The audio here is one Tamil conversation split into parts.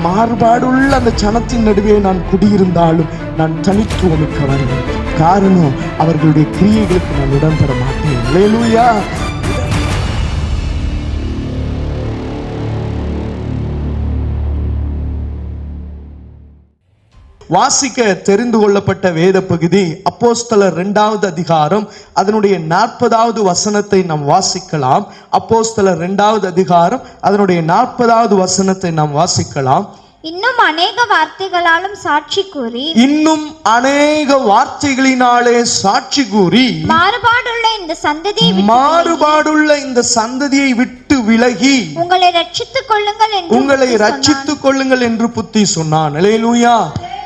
மாறுபாடுள்ள அந்த ஜனத்தின் நடுவே நான் குடியிருந்தாலும் நான் தனித்துவமிக்க வருவேன். காரணம், அவர்களுடைய கிரியைகளுக்கு நான் உடன்பட மாட்டேன். அல்லேலூயா. வாசிக்க தெரிந்து கொள்ளப்பட்ட வேத பகுதி அப்போஸ்தலர் 2வது அதிகாரம் அதனுடைய 40வது வசனத்தை நாம் வாசிக்கலாம். அப்போஸ்தலர் 2வது அதிகாரம் அதனுடைய 40வது வசனத்தை நாம் வாசிக்கலாம். இன்னும் அநேக வார்த்தைகளாலும் சாட்சி கூறி, இன்னும் அநேக வார்த்தைகளினாலே சாட்சி கூறி, மாறுபாடுள்ள இந்த சந்ததியை விட்டு விலகி உங்களை ரட்சித்துக் கொள்ளுங்கள் என்று புத்தி சொன்னான். அல்லேலூயா.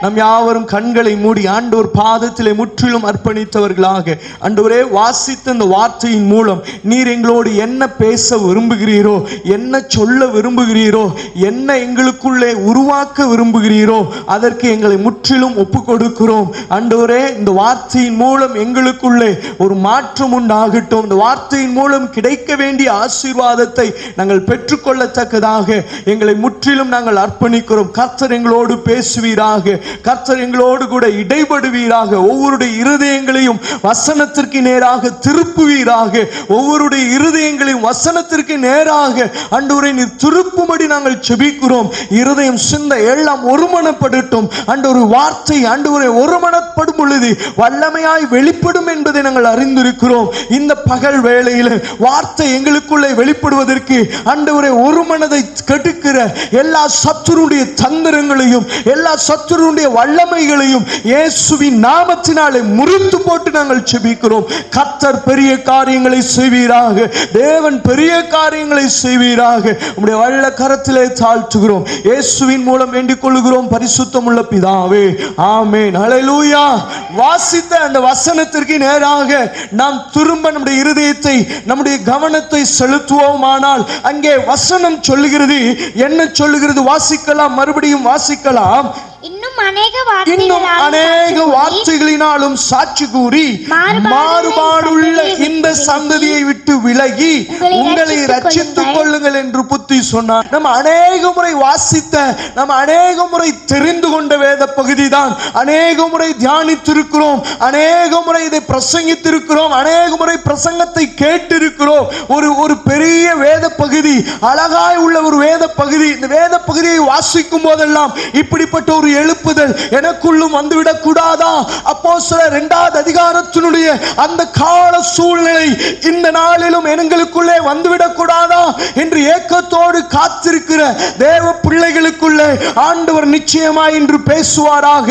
நம் யாவரும் கண்களை மூடி ஆண்டவர் பாதத்திலே முற்றிலும் அர்ப்பணித்தவர்களாக, ஆண்டவரே, வாசித்த இந்த வார்த்தையின் மூலம் நீர் எங்களோடு என்ன பேச விரும்புகிறீரோ, என்ன சொல்ல விரும்புகிறீரோ, என்ன எங்களுக்குள்ளே உருவாக்க விரும்புகிறீரோ அதற்கு எங்களை முற்றிலும் ஒப்பு கொடுக்கிறோம். ஆண்டவரே, இந்த வார்த்தையின் மூலம் எங்களுக்குள்ளே ஒரு மாற்றம் உண்டாகட்டும். இந்த வார்த்தையின் மூலம் கிடைக்க வேண்டிய ஆசீர்வாதத்தை நாங்கள் பெற்றுக்கொள்ளத்தக்கதாக எங்களை முற்றிலும் நாங்கள் அர்ப்பணிக்கிறோம். கர்த்தர் எங்களோடு பேசுவீராக, கர்த்தர் எங்களோடு கூட இடைபடுவீராக. ஒவ்வொருடைய இருதயங்களையும் வசனத்திற்கு நேராக திருப்புவீராக. ஒவ்வொருடைய இருதயங்களையும் வசனத்திற்கு நேராக ஆண்டவரே நீர் திருப்பும்படி நாங்கள் செபிக்கிறோம். இருதயம் சிந்தை எல்லாம் ஒருமனப்படட்டும். ஆண்டவரே, வார்த்தை ஆண்டவரே ஒருமனப்படும் பொழுது வல்லமையாய் வெளிப்படும் என்பதை நாங்கள் அறிந்திருக்கிறோம். இந்த பகல் வேளையில் வார்த்தை எங்களுக்குள்ளே வெளிப்படுவதற்கு ஆண்டவரே ஒரு மனதை கெடுக்கிற எல்லா சத்துருடைய தந்திரங்களையும் எல்லா சத்துருடைய வல்லமைகளையும் இயேசுவின் நாமத்தினாலே முறித்து போட்டு நாங்கள் செபிக்கிறோம். கர்த்தர் பெரிய காரியங்களை செய்வீராக. தேவன் பெரிய காரியங்களை செய்வீராக. உம்முடைய வல்ல கரத்திலே தாழ்த்துகிறோம். இயேசுவின் மூலம் வேண்டிக் கொள்கிறோம் பரிசுத்தமுள்ள பிதாவே, ஆமென். அல்லேலூயா. வாசித்த அந்த வசனத்திற்கு நேராக நாம் திரும்ப நம்முடைய இருதயத்தை நம்முடைய கவனத்தை செலுத்துவோமானால் அங்கே வசனம் சொல்லுகிறது. என்ன சொல்லுகிறது? வாசிக்கலாம், மறுபடியும் வாசிக்கலாம். இன்னும் அநேக வார்த்தைகளினாலும் சாட்சி கூறி, மாறுபாடுள்ள இந்த சந்ததியை விட்டு விலகி உங்களை ரட்சித்துக் கொள்ளுங்கள் என்று புத்தி சொன்னார். நம்ம அநேக முறை வாசித்த, நம்ம அநேக முறை தெரிந்து கொண்ட வேத பகுதி தான். அநேக முறை தியானித்திருக்கிறோம், அநேக முறை இதை பிரசங்கித்திருக்கிறோம், அநேக முறை பிரசங்கத்தை கேட்டிருக்கிறோம். ஒரு பெரிய வேத பகுதி, அழகாய் உள்ள ஒரு வேத பகுதி. இந்த வேத பகுதியை வாசிக்கும் போதெல்லாம் இப்படிப்பட்ட ஒரு எழுப்புதல் எனக்குள்ளும் வந்துவிடக் கூடாதா? அப்போஸ்தலர் 2வது அதிகாரத்தினுடைய அந்த கால சூழ்நிலை இந்த நாளிலும் எங்களுக்குள்ளே வந்துவிடக் கூடாதா என்று ஏக்கத்தோடு காத்திருக்கிற தேவ பிள்ளைகளுக்குள்ளே ஆண்டவர் நிச்சயமாய் இன்று பேசுவாராக.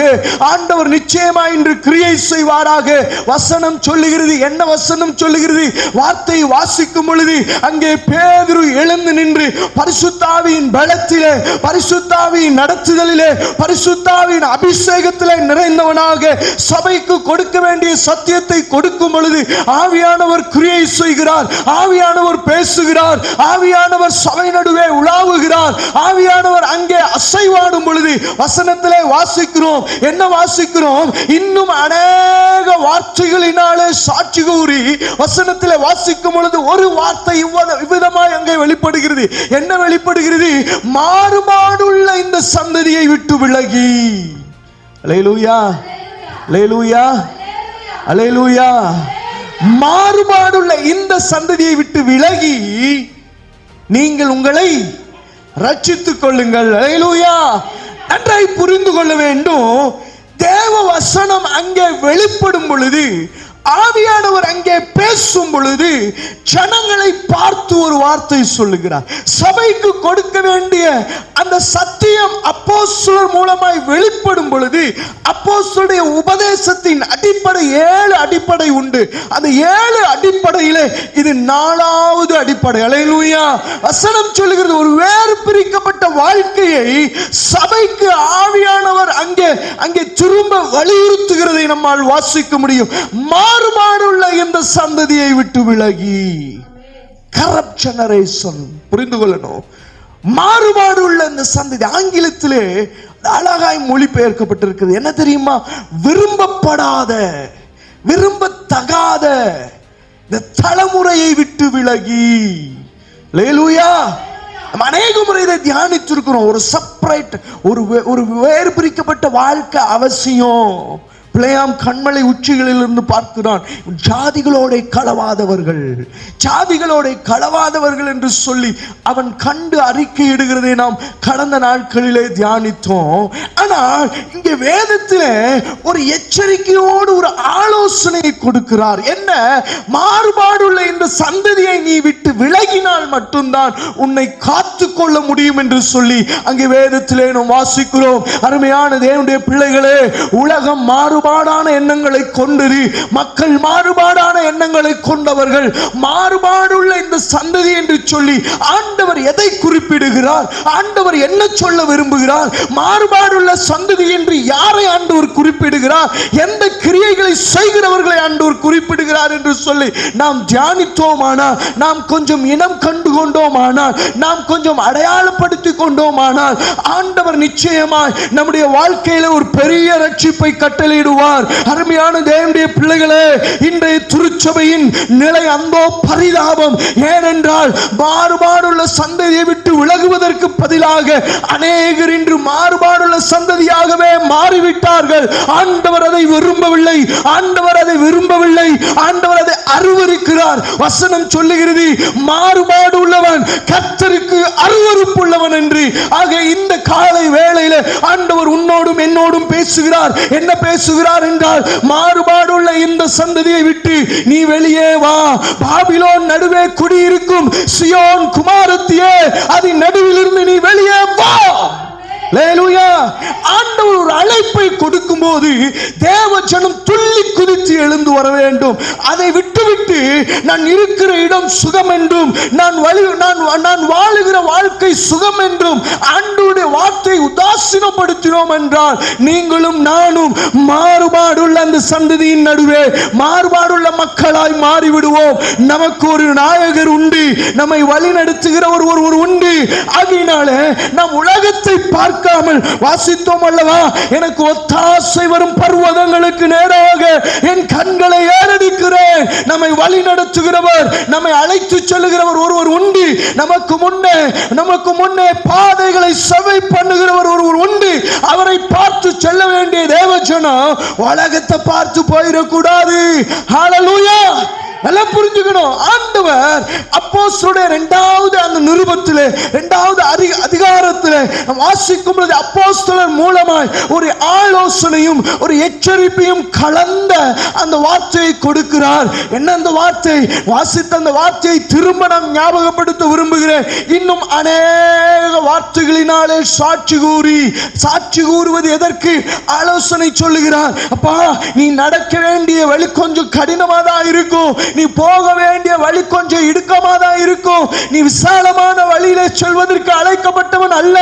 ஆண்டவர் நிச்சயமாய் இன்று கிரியை செய்வாராக. வசனம் சொல்லுகிறது. என்ன வசனம் சொல்லுகிறது? வார்த்தை வாசிக்கும் பொழுது அங்கே பேதுரு எழுந்து நின்று பரிசுத்தாவியின் பலத்திலே, பரிசுத்தாவியின் நடத்துதலிலே, பரிசுத்தாவின் அபிஷேகத்திலே நிறைந்தவனாக சபைக்கு கொடுக்க வேண்டிய சத்தியத்தை கொடுக்கும் பொழுது ஆவியானவர் கிரியை செய்கிறார். ஆவியானவர் பேசுகிறார். ஆவியானவர் சபை நடுவே உலாவுகிறார். ஆவியானவர் அங்கே அசைவாடும் பொழுது வசனத்திலே வாசிக்கிறோம். என்ன வாசிக்கிறோம்? இன்னும் அநேக வார்த்தைகளினாலே சாட்சி கூறி, வசனத்திலே வாசிக்கும் பொழுது ஒரு வார்த்தை இவ்விதமாய் அங்கே வெளிப்படுகிறது. என்ன வெளிப்படுகிறது? மாறுபாடுள்ள இந்த சந்ததியை விட்டு விலகி. அல்லேலூயா, அல்லேலூயா, அல்லேலூயா. மாறுபாடுள்ள இந்த சந்ததியை விட்டு விலகி நீங்கள் உங்களை ரட்சித்துக் கொள்ளுங்கள். அல்லேலூயா. நன்றாய் புரிந்து கொள்ள வேண்டும். தேவ வசனம் அங்கே வெளிப்படும் பொழுது, ஆவியானவர் அங்கே பேசும் பொழுது ஜனங்களை பார்த்து ஒரு வார்த்தை சொல்லுகிறார். சபைக்கு கொடுக்க வேண்டிய அந்த சத்தியம் அப்போஸ்தலர் மூலமாய் வெளிப்படும் பொழுது, அப்போஸ்தலருடைய உபதேசத்தின் அடிப்படை 7 அடிப்படை உண்டு. அந்த 7 அடிப்படையிலே இது 4வது அடிப்படை. அல்லேலூயா. வசனம் சொல்லுகிறது, ஒரு வேறு பிரிக்கப்பட்ட வாழ்க்கையை சபைக்கு ஆவியானவர் அங்கே திரும்ப வலியுறுத்துகிறதை நம்மால் வாசிக்க முடியும். மாறுபாடுள்ள இந்த சந்ததியை விட்டு விலகி. கரப்ட் ஜெனரேஷன், புரிந்து கொள்ளணும். மாறுபாடு உள்ள இந்த சந்ததி, ஆங்கிலத்திலே அழகாய் மொழிபெயர்க்கப்பட்டிருக்கிறது. என்ன தெரியுமா? விரும்பப்படாத, விரும்பத்தகாத இந்த தலைமுறையை விட்டு விலகி. அல்லேலூயா. நம்ம அநேக முறை இதை தியானித்திருக்கிறோம். ஒரு செப்பரேட், ஒரு வேறு பிரிக்கப்பட்ட வாழ்க்கை அவசியம். பிளேயாம் கண்மலை உச்சிகளில் இருந்து பார்க்கிறான், ஜாதிகளோட களவாதவர்கள், ஜாதிகளோட களவாதவர்கள் என்று சொல்லி அவன் கண்டு அறிக்கை இடுகிறதை நாம் கடந்த நாட்களிலே தியானித்தோம். ஆனால் இங்கே வேதத்தில் ஒரு எச்சரிக்கையோடு ஒரு ஆலோசனை கொடுக்கிறார். என்ன? மாறுபாடுள்ள இந்த சந்ததியை நீ விட்டு விலகினால் மட்டும்தான் உன்னை காத்து கொள்ள முடியும் என்று சொல்லி அங்கே வேதத்திலே நாம் வாசிக்கிறோம். அருமையான தேவனுடைய பிள்ளைகளே, உலகம் மாறுபாடான எண்ணங்களை கொண்டது, மக்கள் மாறுபாடான எண்ணங்களை கொண்டவர்கள், மாறுபாடுள்ள இந்த சந்ததி என்று சொல்லி ஆண்டவர் எதை குறிப்பிடுகிறார்? ஆண்டவர் என்ன சொல்ல விரும்புகிறார்? மாறுபாடுள்ள சந்ததி என்று யாரை ஆண்டவர் குறிப்பிடுகிறார்? எந்த கிரியைகளை செய்கிறவர்களை ஆண்டவர் குறிப்பிடுகிறார் என்று சொல்லி நாம் தியானித்தோமானால், நாம் கொஞ்சம் இனம் கண்டு கொண்டோமானால், நாம் கொஞ்சம் அடையாளப்படுத்தி கொண்டோமானால், ஆண்டவர் நிச்சயமாய் நம்முடைய வாழ்க்கையில ஒரு பெரிய ரட்சிப்பை கட்டளையிடுவார். அருமையான தேவனுடைய பிள்ளைகளே, இன்றைய திருச்சபையின் நிலை அந்தோ பரிதாபம். ஏனென்றால் மாறுபாடுள்ள சந்ததியை விட்டு விலகுவதற்கு பதிலாக அநேகர் இன்று மாறுபாடுள்ள சந்ததியாகவே மாறிவிட்டார்கள். ஆண்டவர் அதை விரும்பவில்லை, ஆண்டவர் அதை விரும்பவில்லை, ஆண்டவர் அதை அருவருக்கிறார். வசனம் சொல்லுகிறது, மாறுபாடு உள்ளவன் கர்த்தருக்கு அருவருப்புள்ளவன் என்று. ஆக இந்த காலை வேளையில ஆண்டவர் உன்னோடும் என்னோடும் பேசுகிறார். என்ன பேசுகிறார் என்றால், மாறுபாடுள்ள இந்த சந்ததியை விட்டு நீ வெளியே வா. பாபிலோன் நடுவே குடியிருக்கும் சியோன் குமாரத்தியே, அதன் நடுவில் இருந்து நீ வெளியே வா. அல்லேலூயா. ஆண்டவர் ஒரு அழைப்பை கொடுக்கும் போது தேவ ஜனம் துள்ளி குதித்து எழுந்து வர வேண்டும். அதை விட்டுவிட்டு நான் இருக்கிற இடம் சுகம் என்றும், நான் வாழுகிற வாழ்க்கை சுகம் என்றும் ஆண்டவருடைய வார்த்தை உதாசீனப்படுத்தினோம் என்றால், நீங்களும் நானும் மாறுபாடுள்ள அந்த சந்ததியின் நடுவே மாறுபாடுள்ள மக்களாய் மாறிவிடுவோம். நமக்கு ஒரு நாயகர் உண்டு, நம்மை வழி நடத்துகிற ஒருவர் உண்டு. ஆகையினால நாம் உலகத்தை பார்க்காமல் வாசித்தோம் அல்லவா, எனக்கு ஒத்தாசை வரும் பர்வதங்களுக்கு நேராக என் கண்களை ஏறெடுக்கிறேன். நம்மை வழி நடத்துகிறவர், நம்மை அழைத்து செல்லுகிறவர் ஒருவர் உண்டு. நமக்கு முன்னே பாதைகளை செவ்வை பண்ணுகிறவர் ஒருவர் உண்டு. அவரை பார்த்து செல்ல வேண்டிய தேவஜனம் உலகத்தை பார்த்து போயிடக்கூடாது. ஹல்லேலூயா. எல்லாம் புரிஞ்சுக்கணும். ஆண்டவர் அப்போஸ்தலருடைய இரண்டாவது அந்த நிருபத்திலே, இரண்டாவது அதிகாரத்திலே வாசிக்கும் பொழுது அப்போஸ்தலர் மூலமாய் ஒரு ஆலோசனையும் ஒரு எச்சரிப்பையும் கலந்த அந்த வார்த்தையை கொடுக்கிறார். என்ன அந்த வார்த்தை? வாசித்த அந்த வார்த்தையை திரும்ப நான் ஞாபகப்படுத்த விரும்புகிறேன். இன்னும் அநேக வார்த்தைகளினாலே சாட்சி கூறுவது எதற்கு? ஆலோசனை சொல்லுகிறார். அப்பா, நீ நடக்க வேண்டிய வழி கொஞ்சம் கடினமா தான் இருக்கும், நீ போக வேண்டிய வழி கொஞ்சம் இடுக்கமா தான் இருக்கும். நீ விசாலமான வழியில செல்வதற்கு அழைக்கப்பட்டவன் அல்ல.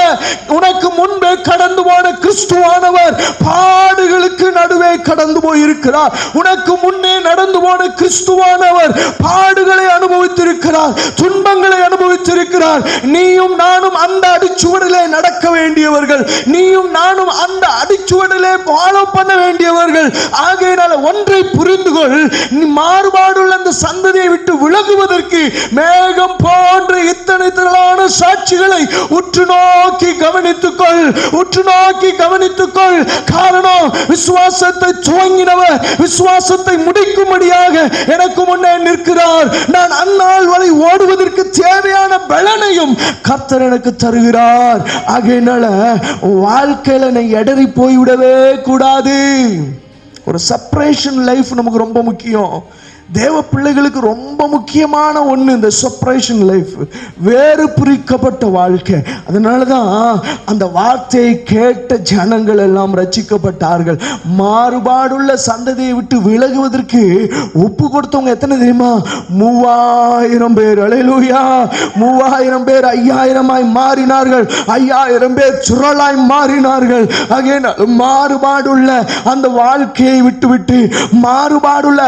உனக்கு முன்பே கடந்து போன கிறிஸ்துவானவர் பாடுகளுக்கு நடுவே கடந்து போயிருக்கிறார். உனக்கு முன்னே நடந்து போன கிறிஸ்துவானவர் பாடுகளை அனுபவித்திருக்கிறார், துன்பங்களை அனுபவித்திருக்கிறார். நீயும் நானும் அந்த அடிச்சுவடிலே நடக்க வேண்டியவர்கள், நீயும் நானும் அந்த அடிச்சுவடிலே ஃபாலோ பண்ண வேண்டியவர்கள். ஆகையினால ஒன்றை புரிந்து கொள், நீ மாறுபாடுள்ள அந்த சந்ததியை விட்டு விலகுவதற்கு மேகம் போன்ற இத்தனை திரளான சாட்சிகளை உற்று நோக்கி கவனித்துக்கொள். காரணம், விசுவாசத்தை துவங்கினவர் விசுவாசத்தை முடிக்கும்படியாக எனக்கு முன்னே நிற்கிறார். நான் அந்நாள் வரை ஓடுவதற்கு தேவையான பலனையும் கர்த்தர் எனக்கு தருகிறார். ஆகையினால வாழ்க்கையில நான் இடறி போய்விடவே கூடாது. ஒரு செப்பரேஷன் லைஃப் நமக்கு ரொம்ப முக்கியம். தேவ பிள்ளைகளுக்கு ரொம்ப முக்கியமான ஒன்று இந்த செப்பரேஷன் லைஃப், வேறு பிரிக்கப்பட்ட வாழ்க்கை. அதனால தான் அந்த வார்த்தையை கேட்ட ஜனங்கள் எல்லாம் ரட்சிக்கப்பட்டார்கள். மாறுபாடுள்ள சந்ததியை விட்டு விலகுவதற்கு ஒப்பு கொடுத்தவங்க எத்தனை தெரியுமா? 3000 பேர். அல்லேலூயா. 3000 பேர் 5000ஆய் மாறினார்கள். 5000 பேர் சுரலாய் மாறினார்கள். மாறுபாடுள்ள அந்த வாழ்க்கையை விட்டு மாறுபாடுள்ள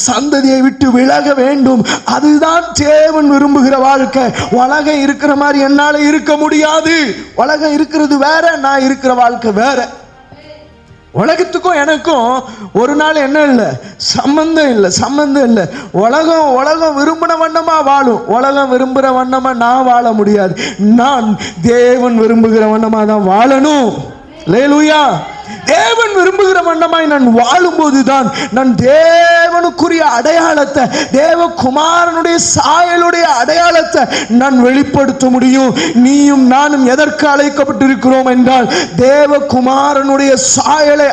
சந்ததியை விட்டு விலக வேண்டும். அதுதான் தேவன் விரும்புகிற வாழ்க்கை. உலகம் இருக்கிற மாதிரி என்னால இருக்க முடியாது. உலகம் இருக்கிறது வேற, நான் இருக்கிற வாழ்க்கை வேற. உலகத்துக்கும் எனக்கும் ஒரு நாள் என்ன இல்லை, சம்பந்தம் இல்லை. உலகம் விரும்பின வண்ணமா வாழும். உலகம் விரும்புகிற வண்ணமா நான் வாழ முடியாது. நான் தேவன் விரும்புகிற வண்ணமா தான் வாழணும். அல்லேலூயா. தேவன் விரும்புகிற வண்ணமாய் நான் வாழும்போது தான் நான் தேவனுக்குரிய அடையாளத்தை, தேவகுமாரனுடைய சாயலுடைய அடையாளத்தை நான் வெளிப்படுத்த முடியும். நீயும் நானும் எதற்கு அழைக்கப்பட்டிருக்கிறோம் என்றால், தேவகுமாரனுடைய சாயலை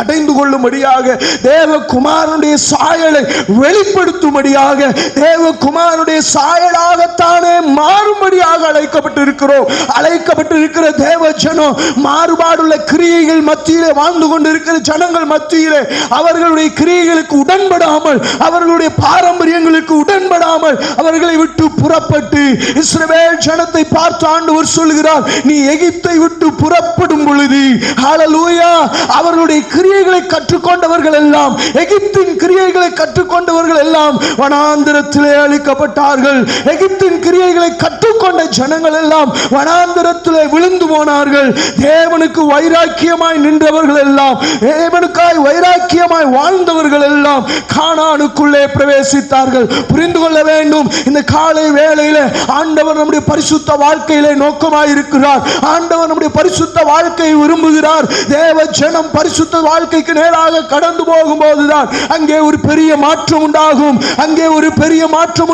அடைந்து கொள்ளும்படியாக, தேவகுமாரனுடைய சாயலை வெளிப்படுத்தும்படியாக, தேவகுமாரனுடைய சாயலாகத்தானே மாறும்படியாக அழைக்கப்பட்டிருக்கிறோம். அழைக்கப்பட்டிருக்கிற தேவ ஜனம் மாறுபாடுள்ள கிரியைகள் மத்தியிலே வாழ்ந்து கொண்டிருக்கிற ஜனங்கள் மத்தியிலே அவர்களுடைய கிரியைகளுக்கு உடன்படாமல், அவர்களுடைய பாரம்பரியங்களுக்கு உடன்படாமல் அவர்களை விட்டு புறப்பட்டு, இஸ்ரவேல் ஜனத்தை பார்த்து ஆண்டவர் சொல்கிறார், நீ எகிப்தை விட்டு புறப்படும் பொழுது, ஹல்லேலூயா, அவர்களுடைய கிரியைகளை கற்றுக்கொண்டவர்கள் எல்லாம், எகிப்தின் கிரியைகளை கற்றுக்கொண்டவர்கள் எல்லாம் வனாந்திரத்திலே அழிக்கப்பட்டார்கள். எகிப்தின் கிரியைகளை கற்றுக்கொண்ட ஜனங்கள் எல்லாம் வனாந்திரத்திலே விழுந்து போனார்கள். தேவனுக்கு வைராக்கியமாய் நின்றவர்கள் எல்லாம், தேவனுக்காய் வைராக்கியமாய் வாழ்ந்தவர்கள் எல்லாம் கானானுக்குள்ளே பிரவேசித்தார்கள். புரிந்து கொள்ள வேண்டும், இந்த காலை வேளையிலே ஆண்டவர் நம்முடைய பரிசுத்த வாழ்க்கையிலே நோக்கமாய் இருக்கிறார். ஆண்டவர் நம்முடைய பரிசுத்த வாழ்க்கையை விரும்புகிறார். தேவ ஜனம் பரிசுத்த வாழ்க்கைக்கு நேராக கடந்து போகும்போதுதான் அங்கே ஒரு பெரிய மாற்றம்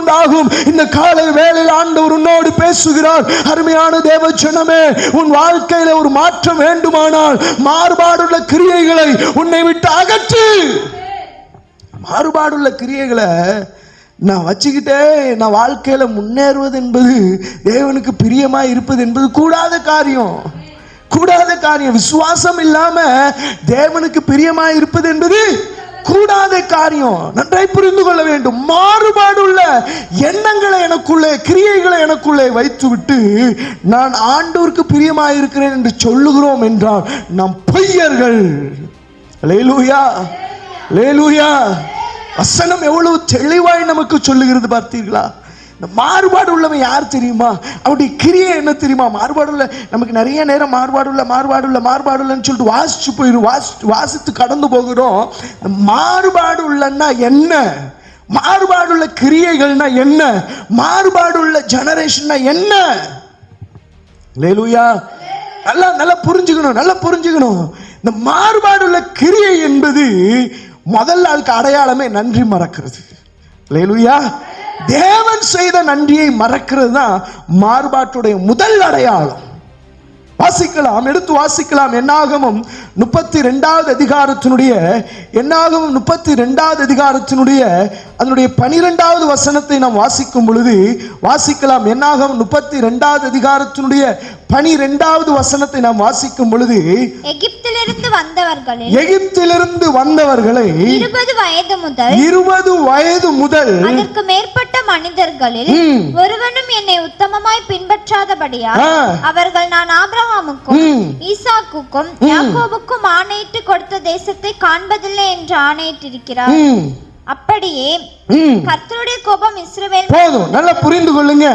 உண்டாகும். இந்த காலை வேளையில் ஆண்டவர் உன்னோடு பேசுகிறார். அருமையான தேவ ஜனமே, உன் வாழ்க்கையில ஒரு மாற்றம் வேண்டுமானால் மாறுபாடுள்ள கிரியைகளை உன்னை விட்டு அகற்று. மாறுபாடுள்ள கிரியைகளை நான் வச்சுக்கிட்டே நான் வாழ்க்கையில முன்னேறுவது என்பது, தேவனுக்கு பிரியமாய் இருப்பது என்பது கூடாத காரியம். விசுவாசம் இல்லாம தேவனுக்கு பிரியமாய் இருப்பது என்பது கூடாத காரியம். நன்றாய் புரிந்து கொள்ள வேண்டும். மாறுபாடுள்ள எண்ணங்களை எனக்குள்ளே, கிரியைகளை எனக்குள்ளே வைத்துவிட்டு நான் ஆண்டவருக்கு பிரியமாய் இருக்கிறேன் என்று சொல்லுகிறோம் என்றால் நாம் பொய்யர்கள். அல்லேலூயா, அல்லேலூயா. வசனம் எவ்வளவு தெளிவாய் நமக்கு சொல்லுகிறது பார்த்தீர்களா? இந்த மாறுபாடு உள்ளவன் யார் தெரியுமா? அவருடைய கிரியை என்ன தெரியுமா? மாறுபாடுள்ள, நமக்கு நிறைய நேரம் மாறுபாடுள்ளன்னு சொல்லிட்டு வாசிச்சு போயிடும், வாசித்து கடந்து போகிறோம். மாறுபாடு உள்ளன்னா என்ன? மாறுபாடுள்ள கிரியைகள்னா என்ன? மாறுபாடுள்ள ஜெனரேஷன்னா என்ன? அல்லேலூயா. நல்லா புரிஞ்சுக்கணும். இந்த மாறுபாடுள்ள கிரியை என்பது முதல்ல அதுக்கு அடையாளமே நன்றி மறக்கிறது. அல்லேலூயா. தேவன் செய்த நன்றியை மறக்கிறது தான் மாறுபாட்டுடைய முதல் அடையாளம். எடுத்து வாசிக்கலாம். என்னாகமம் 32வது அதிகாரத்தினுடைய அதனுடைய 12வது வசனத்தை நாம் வாசிக்கும் பொழுது வாசிக்கலாம். என்னாகமம் 32வது அதிகாரத்தினுடைய 12வது வசனத்தை நாம் வாசிக்கும் பொழுது, எகிப்திலிருந்து வந்தவர்களை 20 வயது முதல் அதற்கு மேற்பட்ட மனிதர்களில் ஒருவனும் என்னை உத்தமமாய் பின்பற்றாதபடியால் அவர்கள் நான் ஆபிரகாமுக்கும் ஈசாக்குக்கும் யாக்கோபுக்கும் ஆணையிட்டு கொடுத்த தேசத்தை காண்பதில்லை என்று ஆணையிட்டிருக்கிறார். அப்படியே கர்த்தருடைய கோபம் இஸ்ரவேல். போதும், நல்லா புரிந்து கொள்ளுங்க.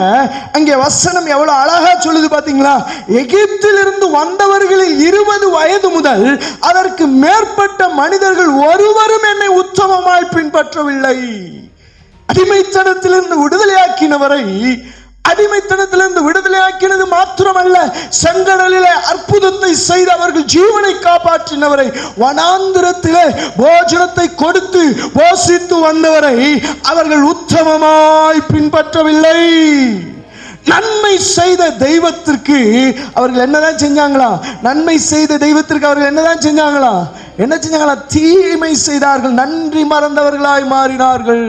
அங்கே வசனம் எவ்வளவு அழகா சொல்லுது பாத்தீங்களா? எகிப்திலிருந்து வந்தவர்களில் 20 வயது முதல் அதற்கு மேற்பட்ட மனிதர்கள் ஒருவரும் என்னை உத்தமமாய் பின்பற்றவில்லை. அடிமைத்தனத்திலிருந்து விடுதலையாக்கினவரை, அடிமைத்தனத்திலிருந்து விடுதலையாக்கினது மாத்திரமல்ல, செங்கடலிலே அற்புதத்தை செய்து அவர்கள் ஜீவனை காப்பாற்றினவரை, வனாந்திரத்திலே போஜனத்தை கொடுத்து போஷித்து வந்தவரை அவர்கள் உத்தமமாய் பின்பற்றவில்லை. நன்மை செய்த தெய்வத்திற்கு அவர்கள் என்னதான் செஞ்சாங்களா? நன்மை செய்த தெய்வத்திற்கு அவர்கள் என்னதான் செஞ்சாங்களா? தீமை செய்தார்கள். நன்றி மறந்தவர்களாய் மாறினார்கள்.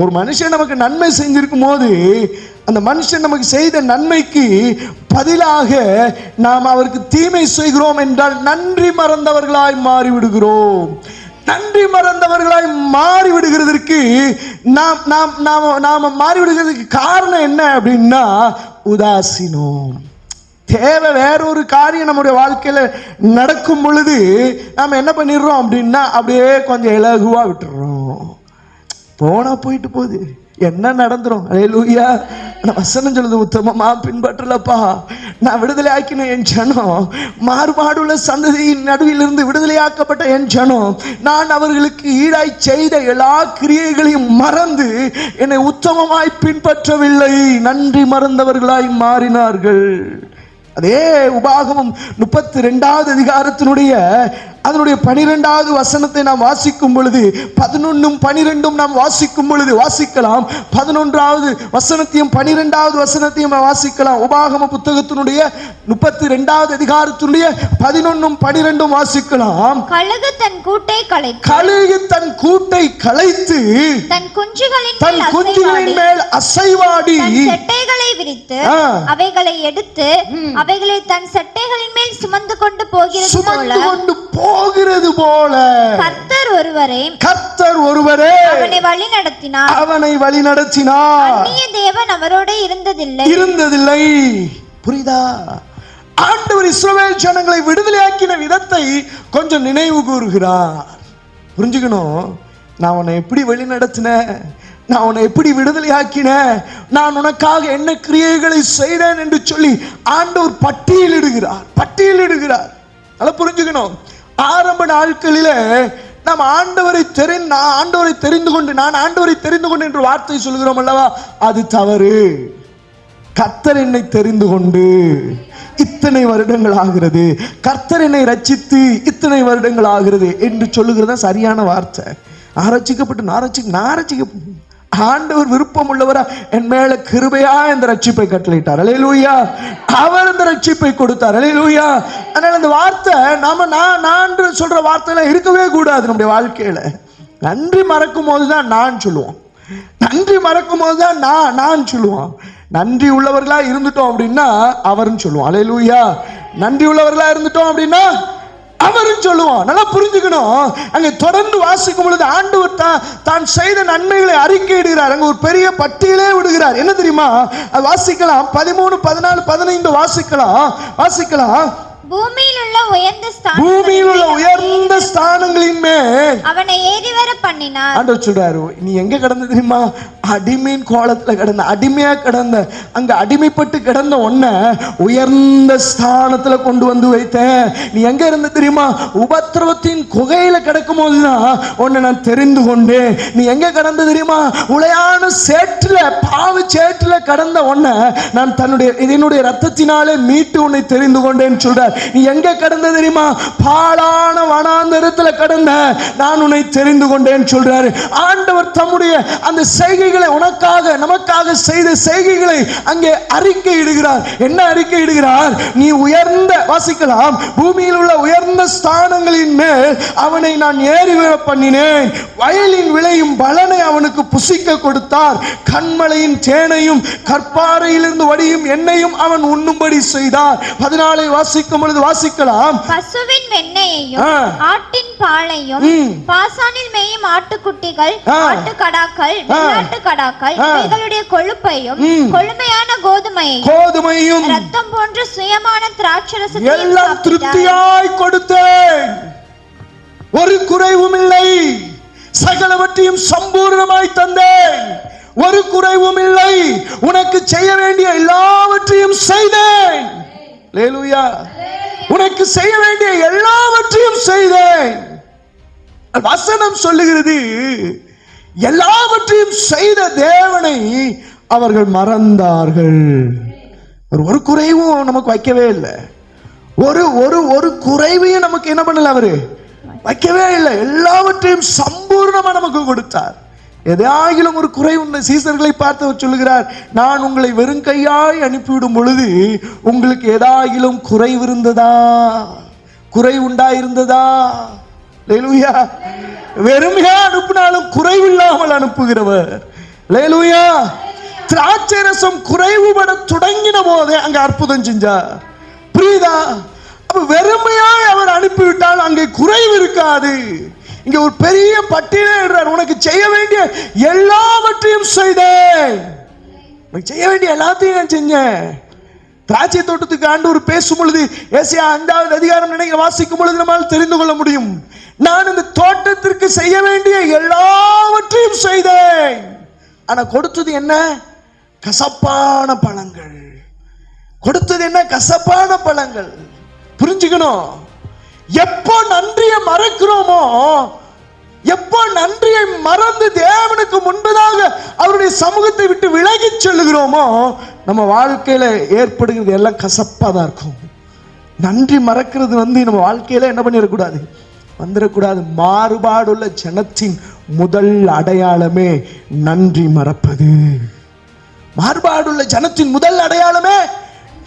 ஒரு மனுஷன் நமக்கு நன்மை செஞ்சிருக்கும் போது, அந்த மனுஷன் நமக்கு செய்த நன்மைக்கு பதிலாக நாம் அவருக்கு தீமை செய்கிறோம் என்றால் நன்றி மறந்தவர்களாய் மாறிவிடுகிறோம். நன்றி மறந்தவர்களாய் மாறிவிடுகிறதற்கு நாம மாறிவிடுகிறதுக்கு காரணம் என்ன அப்படின்னா, உதாசீனம். தேவை வேறொரு காரியம் நம்முடைய வாழ்க்கையில நடக்கும் பொழுது நாம் என்ன பண்ணிடுறோம் அப்படின்னா, அப்படியே கொஞ்சம் இலகுவா விட்டுறோம். போனா போயிட்டு போகுது, என்ன நடந்துரும். அல்லேலூயா. வசனம் சொல்லுது, உத்தமமா பின்பற்றலப்பா, நான் விடுதலை ஆக்கின என் ஜனம், மாறுபாடுள்ள சந்ததியின் நடுவிலிருந்து விடுதலையாக்கப்பட்ட என் ஜனம், நான் அவர்களுக்கு ஈடாய் செய்த எல்லா கிரியைகளையும் மறந்து என்னை உத்தமமாய் பின்பற்றவில்லை, நன்றி மறந்தவர்களாய் மாறினார்கள். அதே உபாகமம் 32வது அதிகாரத்தினுடைய அதனுடைய 12வது வசனத்தை நாம் வாசிக்கும் பொழுது, 11ம் 12ம் நாம் வாசிக்கும் பொழுது வாசிக்கலாம். 11வது வசனத்தையும் 12வது வசனத்தையும் வாசிக்கலாம். உபாகம புத்தகத்தினுடைய 32வது அதிகாரத்தினுடைய 11ம் 12ம் வாசிக்கலாம். கழுகு தன் கூட்டை கலைத்து, கழுகு தன் கூட்டை கலைத்து தன் குஞ்சுகளின் மேல் அசைவாடி செட்டைகளை விரித்து அவைகளை எடுத்து அவைகளை தன் செட்டைகளின் மேல் சுமந்து கொண்டு போகிறது போல கர்த்தர் ஒருவரே அவனை வழி நடத்தினார். அந்நிய தேவன் அவரோடு இருந்ததில்லை. புரியுதா? ஆண்டவர் இஸ்ரவேல் ஜனங்களை விடுதலையாக்கின விதத்தை கொஞ்சம் நினைவு கூறுகிறார். புரிஞ்சுக்கணும், நான் உன்னை எப்படி வழி நடத்தினேன், நான் உன்னை எப்படி விடுதலை ஆக்கினேன், நான் உனக்காக என்ன கிரியைகளை செய்தேன் என்று சொல்லி ஆண்டவர் பட்டியலிடுகிறார். நல்லா புரிஞ்சுக்கணும். ஆரம்ப நாட்களில நாம் ஆண்டவரை தெரிந்து கொண்டு என்று வார்த்தை சொல்கிறோம் அல்லவா, அது தவறு. கர்த்தர் என்னை தெரிந்து கொண்டு இத்தனை வருடங்கள் ஆகிறது, கர்த்தர் என்னை ரட்சித்து இத்தனை வருடங்கள் ஆகிறது என்று சொல்லுகிறதா சரியான வார்த்தை. நாரட்சிக்கப்பட்டு ஆண்டவர் விருப்பம் உள்ளவரா என் மேல கிருபையா இந்த ரட்சிப்பை கட்டளையிட்டார். அல்லேலூயா. அவர் இந்த ரட்சிப்பை கொடுத்தார். அல்லேலூயா. அதனால இந்த வார்த்தை நான் சொல்ற வார்த்தை இருக்கவே கூடாது நம்முடைய வாழ்க்கையில. நன்றி மறக்கும் போதுதான் நான் சொல்லுவோம், நன்றி உள்ளவர்களா இருந்துட்டோம் அப்படின்னா அவர்னு சொல்லுவோம். அல்லேலூயா. நன்றி உள்ளவர்களா இருந்துட்டோம் அப்படின்னா அவரும் சொல்லுவான். நல்லா புரிஞ்சுக்கணும். அங்க தொடர்ந்து வாசிக்கும் பொழுது ஆண்டவர் தான் செய்த நன்மைகளை அறிக்கையிடுகிறார். அங்க ஒரு பெரிய பட்டியலே விடுகிறார். என்ன தெரியுமா? அது வாசிக்கலாம். 13, 14, 15 வாசிக்கலாம். பூமியில் உள்ள உயர்ந்த ஸ்தானங்களின் மேல் அவனை ஏறி வர பண்ணினார். ஆண்டவர் சொல்றாரு, நீ எங்க கிடந்த தெரியுமா? அடிமையின் கோலத்துல கிடந்த, அடிமையா கிடந்த, அங்க அடிமைப்பட்டு கிடந்த உன்னை உயர்ந்த ஸ்தானத்துல கொண்டு வந்து வைத்தேன். நீ எங்க இருந்த தெரியுமா? உபத்திரவத்தின் குகையில கிடக்கும் போதுதான் உன்னை நான் தெரிந்து கொண்டேன். நீ எங்க கிடந்த தெரியுமா? உளையான சேற்றுல, பாவு சேற்றுல கடந்த உன்னை நான் என்னுடைய ரத்தத்தினாலே மீட்டு உன்னை தெரிந்து கொண்டேன்னு சொல்றார். நீ எங்க கடந்த தெரியுமா? பாழான வனாந்தரத்துல கடந்த நான் உன்னை தெரிந்து கொண்டேன் சொல்றாரு. ஆண்டவர் தம்முடைய அந்த செய்கைகளை உனக்காக நமக்காக செய்த செய்கைகளை அங்கே அறிக்கை இடுகிறார். என்ன அறிக்கை இடுகிறார்? நீ உயர்ந்த, வாசிக்கலாம், பூமியில் உள்ள உயர்ந்த ஸ்தானங்களின் மேல் அவனை நான் ஏறி விழ பண்ணினேன். வயலின் விளையும் பலனை அவனுக்கு புசிக்க கொடுத்தார். கண்மலையின் தேனையும் கற்பாறையிலிருந்து வடியும் எண்ணெயும் அவன் உண்ணும்படி செய்தார். 14 வாசிக்கும் பொழுது வாசிக்கலாம். பசுவின் வெண்ணெயையும் ஆட்டின் பாலையும் பாசானில் மேயும் ஆட்டுக்குட்டிகள், ஆட்டுக்கடாக்கள், வெள்ளாட்டுக்கடாக்கள் இவைகளுடைய கொழுப்பையும் கொழுமையான கோதுமையையும் ரத்தம் போன்ற சுயமான திராட்சரசத்தையும் எல்லாம் திருப்தியாய் கொடுத்தேன். ஒரு குறைவும் இல்லை. சகலவற்றையும் சம்பூர்ணமாய் தந்தேன். ஒரு குறைவும் இல்லை. உனக்கு செய்ய வேண்டிய எல்லாவற்றையும் செய்தேன். அல்லேலூயா. உனக்கு செய்ய வேண்டிய எல்லாவற்றையும் செய்தேன். வசனம் சொல்லுகிறது, எல்லாவற்றையும் செய்த தேவனை அவர்கள் மறந்தார்கள். ஒரு குறைவும் நமக்கு வைக்கவே இல்லை. ஒரு குறைவையும் நமக்கு என்ன பண்ணல, அவரு வைக்கவே இல்லை. எல்லாவற்றையும் சம்பூர்ணமா நமக்கு கொடுத்தார். எதாகிலும் ஒரு குறை உள்ள சீசர்களை பார்த்து சொல்லுகிறார், நான் உங்களை வெறும் கையாய் அனுப்பிவிடும் பொழுது உங்களுக்கு ஏதாகிலும் குறைவு இருந்ததா, குறை உண்டாயிருந்ததா? அல்லேலூயா. வெறுமையா அனுப்பினாலும் குறைவில்லாமல் அனுப்புகிறவர். அல்லேலூயா. திராட்சை ரசம் குறைவுபட தொடங்கின போதே அங்க அற்புதம் செஞ்சார். புரியுதா? அப்ப வெறுமையாய் அவர் அனுப்பிவிட்டால் அங்கே குறைவு இருக்காது. இங்க ஒரு பெரிய பட்டியலே, உனக்கு செய்ய வேண்டிய எல்லாவற்றையும் செய்தேன். உனக்கு செய்ய வேண்டிய எல்லாத்தையும் நான் செஞ்சேன். திராட்சை தோட்டத்துக்கு ஆண்டவர் பேசும் பொழுது ஏசாயா 5வது அதிகாரம் நினைக்க வாசிக்கும் பொழுது நம்மால் தெரிந்து கொள்ள முடியும். நான் இந்த தோட்டத்திற்கு செய்ய வேண்டிய எல்லாவற்றையும் செய்தேன். ஆனா கொடுத்தது என்ன? கசப்பான பழங்கள். கொடுத்தது என்ன? கசப்பான பழங்கள். புரிஞ்சுக்கணும். எப்போ நன்றியை மறக்கிறோமோ, எப்போ நன்றியை மறந்து தேவனுக்கு முன்பதாக அவருடைய சமூகத்தை விட்டு விலகி செல்லுகிறோமோ, நம்ம வாழ்க்கையில ஏற்படுகிறது எல்லாம் கசப்பா தான் இருக்கும். நன்றி மறக்கிறது நம்ம வாழ்க்கையில என்ன பண்ணிடக்கூடாது, வந்துடக்கூடாது. மாறுபாடுள்ள ஜனத்தின் முதல் அடையாளமே நன்றி மறப்பது. மாறுபாடுள்ள ஜனத்தின் முதல் அடையாளமே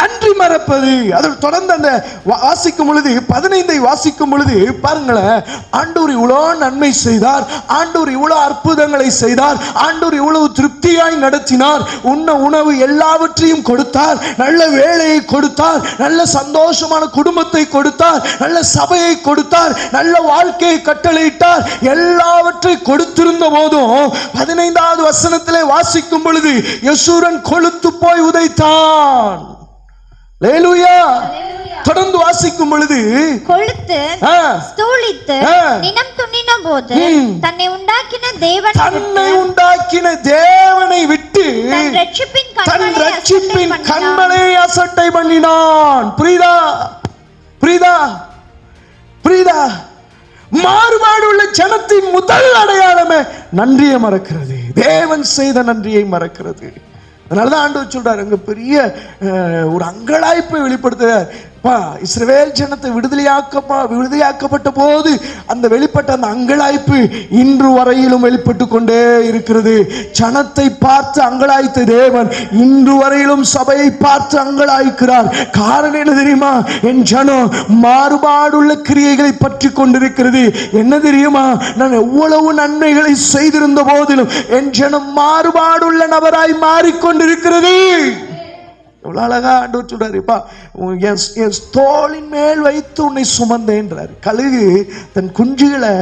நன்றி மறப்பது. அதில் தொடர்ந்து அந்த வாசிக்கும் பொழுது 15 வாசிக்கும் பொழுது பாருங்களேன், ஆண்டவர் இவ்வளவு நன்மை செய்தார், ஆண்டவர் இவ்வளவு அற்புதங்களை செய்தார், ஆண்டவர் இவ்வளவு திருப்தியாய் நடத்தினார், உண்ண உணவு எல்லாவற்றையும் கொடுத்தார், நல்ல வேலையை கொடுத்தார், நல்ல சந்தோஷமான குடும்பத்தை கொடுத்தார், நல்ல சபையை கொடுத்தார், நல்ல வாழ்க்கையை கட்டளையிட்டார். எல்லாவற்றை கொடுத்திருந்த போதும் 15வது வசனத்திலே வாசிக்கும் பொழுது யசூரன் கொழுத்து போய் உதைத்தான். அல்லேலூயா. தொடர்ந்து வாசிக்கும் பொழுது கொழுத்து ஸ்தூலித்து நினம் துணின போது தன்னை உண்டாக்கின தேவனை விட்டு தன் ரட்சிப்பின் கண்மலை அசட்டை பண்ணினான். புரியுதா? புரியுதா? புரியுதா? மாறுபாடு உள்ள ஜனத்தின் முதல் அடையாளமே நன்றியை மறக்கிறது. தேவன் செய்த நன்றியை மறக்கிறது. அதனாலதான் ஆண்டவர் சொல்றாரு, அங்க பெரிய ஒரு அங்கலாய்ப்பை வெளிப்படுத்துறார். இஸ்ரவேல் ஜனத்தை விடுதலையாக்கப்பட்ட போது அந்த வெளிப்பட்ட அந்த அங்கலாய்ப்பு இன்று வரையிலும் வெளிப்பட்டு கொண்டே இருக்கிறது. ஜனத்தை பார்த்து அங்கலாய்த்த தேவன் இன்று வரையிலும் சபையை பார்த்து அங்கலாய்க்கிறார். காரணம் என்ன தெரியுமா? என் ஜனம் மாறுபாடுள்ள கிரியைகளை பற்றி கொண்டிருக்கிறது. என்ன தெரியுமா? நான் எவ்வளவு நன்மைகளை செய்திருந்த போதிலும் என் ஜனம் மாறுபாடுள்ள நபராய் மாறிக்கொண்டிருக்கிறது. எவ்வளவு அழகா ஆண்டவர் சொல்றாருப்பா, என் தோளின் மேல் வைத்து உன்னை சுமந்தேன்றார். கழுகு தன் குஞ்சுகளை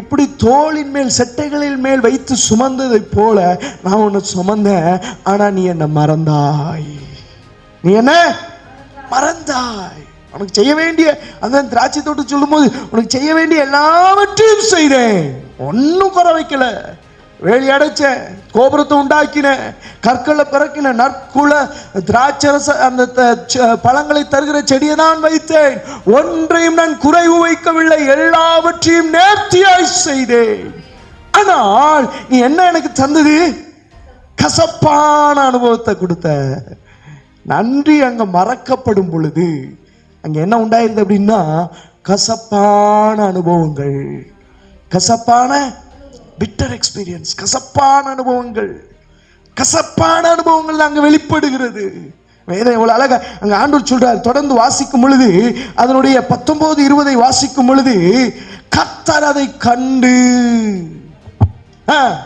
எப்படி தோளின் மேல் செட்டைகளின் மேல் வைத்து சுமந்ததை போல நான் உன்னை சுமந்தேன். ஆனா நீ என்ன மறந்தாய். நீ என்ன மறந்தாய். உனக்கு செய்ய வேண்டிய அந்த திராட்சை தோட்டு சொல்லும் போது உனக்கு செய்ய வேண்டிய எல்லாவற்றையும் செய்தேன், ஒன்னும் குறை வைக்கல. வேலி அடைச்ச, கோபுரத்தை உண்டாக்கின, கற்களை பிறக்கின, நற்குல திராட்சரச அந்த பழங்களை தருகிற செடியை நான் வைத்தேன், ஒன்றையும் நான் குறைவு வைக்கவில்லை, எல்லாவற்றையும் நேர்த்தியாய் செய்தேன். ஆனால் நீ என்ன எனக்கு தந்தது? கசப்பான அனுபவத்தை கொடுத்த. நன்றி அங்க மறக்கப்படும் பொழுது அங்க என்ன உண்டாயிருது அப்படின்னா, கசப்பான அனுபவங்கள், கசப்பான bitter experience, கசப்பான அனுபவங்கள், கசப்பான அனுபவங்கள் அங்க வெளிப்படுகிறது. வேதம் எவ்வளவு அழகா அங்க ஆண்டவர் சொல்றார். தொடர்ந்து வாசிக்கும் பொழுது அதனுடைய 19, 20 வாசிக்கும் பொழுது கர்த்தர் அதை கண்டு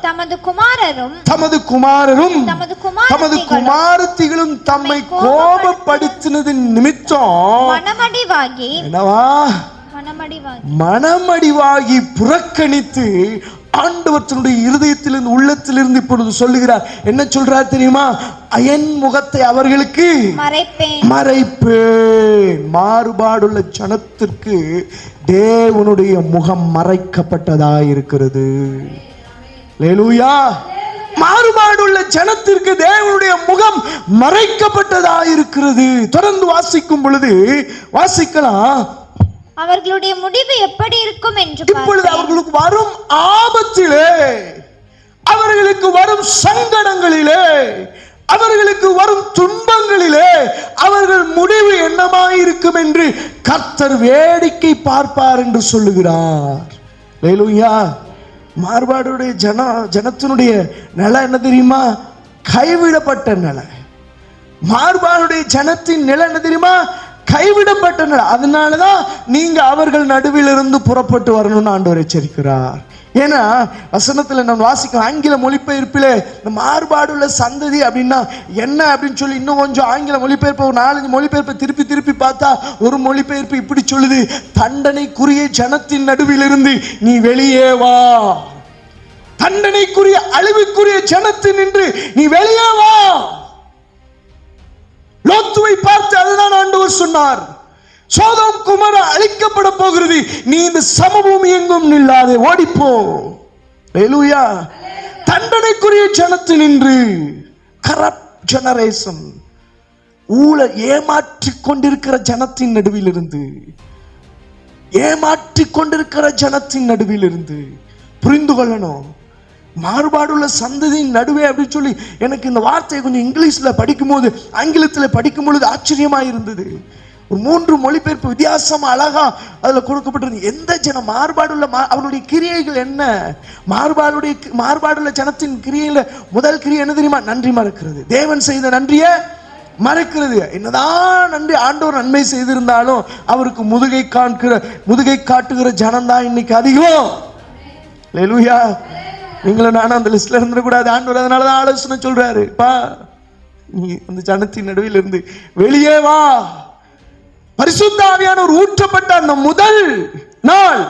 தமது குமாரரும் தமது குமாரத்திகளும் தம்மை கோபப்படுத்தினதின் நிமித்தம் மனமடிவாகி புறக்கணித்து ஆண்டவர் தன்னுடைய இருதயத்திலிருந்து உள்ளத்திலிருந்து இப்பொழுது சொல்லுகிறார். என்ன சொல்றார் தெரியுமா? என் முகத்தை அவர்களுக்கு மறைப்பேன். மாறுபாடுள்ள ஜனத்திற்கு தேவனுடைய முகம் மறைக்கப்பட்டதா இருக்கிறது. அல்லேலூயா. மாறுபாடுள்ள ஜனத்திற்கு தேவனுடைய முகம் மறைக்கப்பட்டதா இருக்கிறது. தொடர்ந்து வாசிக்கும் பொழுது வாசிக்கலாம், அவர்களுடைய முடிவு எப்படி இருக்கும் என்று இப்பொழுது அவர்களுக்கு வரும் ஆபத்திலே, அவர்களுக்கு வரும் சங்கடங்களிலே, அவர்களுக்கு வரும் துன்பங்களிலே அவர்கள் முடிவு என்னமாயிருக்கும் என்று கர்த்தர் வேடிக்கை பார்ப்பார் என்று சொல்லுகிறார். அல்லேலூயா. மாறுபாடுடைய ஜனத்தினுடைய நிலை என்ன தெரியுமா? கைவிடப்பட்ட நிலை. மாறுபாடுடைய ஜனத்தின் நிலை என்ன தெரியுமா? கைவிடப்பட்ட நிலை. அதனாலதான் நீங்க அவர்கள் நடுவில் இருந்து புறப்பட்டு வரணும்னு ஆண்டவர் எச்சரிக்கிறார். ஏன்னா வசனத்துல நம்ம வாசிக்கும் ஆங்கில மொழிபெயர்ப்பிலே இந்த மாறுபாடுள்ள சந்ததி அப்படின்னா என்ன அப்படின்னு சொல்லி இன்னும் கொஞ்சம் ஆங்கில மொழிபெயர்ப்பு 4-5 மொழிபெயர்ப்பை திருப்பி பார்த்தா ஒரு மொழிபெயர்ப்பு இப்படி சொல்லுது, தண்டனைக்குரிய ஜனத்தின் நடுவில் இருந்து நீ வெளியே வா. தண்டனைக்குரிய அழிவுக்குரிய ஜனத்தின் நின்று நீ வெளியே வா. லோத்துவை பார்த்து அதுதான் ஆண்டவர் சொன்னார். சோதோம் குமாரா அழிக்கப்பட போகிறது, நீ இந்த சமபூமி எங்கும் நில்லாதே, ஓடிப்போ. அல்லேலூயா. தண்டனைக்குரிய ஜனத்தில் நின்று, கரப்ட் ஜெனரேஷன், ஏமாற்றிக் கொண்டிருக்கிற ஜனத்தின் நடுவில் இருந்து, ஏமாற்றிக் கொண்டிருக்கிற ஜனத்தின் நடுவில் இருந்து புரிந்து கொள்ளணும். மாறுபாடுள்ள சந்ததியின் நடுவே அப்படின்னு சொல்லி எனக்கு இந்த வார்த்தையை கொஞ்சம் இங்கிலீஷ்ல படிக்கும்போது, ஆங்கிலத்தில் படிக்கும் பொழுது ஆச்சரியமாக இருந்தது. ஒரு 3 மொழிபெயர்ப்பு வித்தியாசமா அழகா அதுல கொடுக்கப்பட்டிருந்தது. எந்த ஜனம் மாறுபாடுள்ள, அவருடைய கிரியைகள் என்ன? மாறுபாடுள்ள ஜனத்தின் கிரியையில முதல் கிரியை என்ன தெரியுமா? நன்றி மறக்கிறது. தேவன் செய்த நன்றிய மறக்கிறது. என்னதான் நன்றி ஆண்டவர் நன்மை செய்திருந்தாலும் அவருக்கு முதுகை காட்டுகிற ஜனம்தான் இன்னைக்கு அதிகம். அல்லேலூயா. நீங்களும் நானும் அந்த லிஸ்ட்ல இருந்துடக்கூடாது. ஆண்டவர் அதனாலதான் ஆலோசனை சொல்றாரு, பா நீ அந்த ஜனத்தின் நடுவில் இருந்து வெளியே வா. பரிசுத்த ஆவியானவர் ஊற்றப்பட்ட அந்த முதல் நாள்,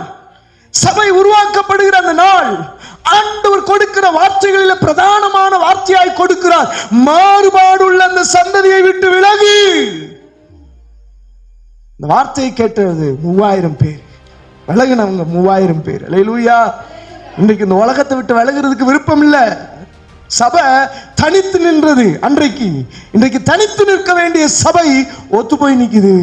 சபை உருவாக்கப்படுகிற அந்த நாள், ஆண்டவர் கொடுக்கிற வார்த்தைகளில் பிரதானமான வார்த்தையாய் கொடுக்கிறார், மாறுபாடுள்ள அந்த சந்ததியை விட்டு விலகு. இந்த வார்த்தையை கேட்டது 3000 பேர், விலகினவங்க 3000 பேர். அல்லேலூயா. இன்றைக்கு இந்த உலகத்தை விட்டு விலகிறதுக்கு விருப்பம் இல்லை. சபை தனித்து நின்றது அன்றைக்கு. இன்றைக்கு தனித்து நிற்க வேண்டிய சபை ஒத்து போய் நிற்குது,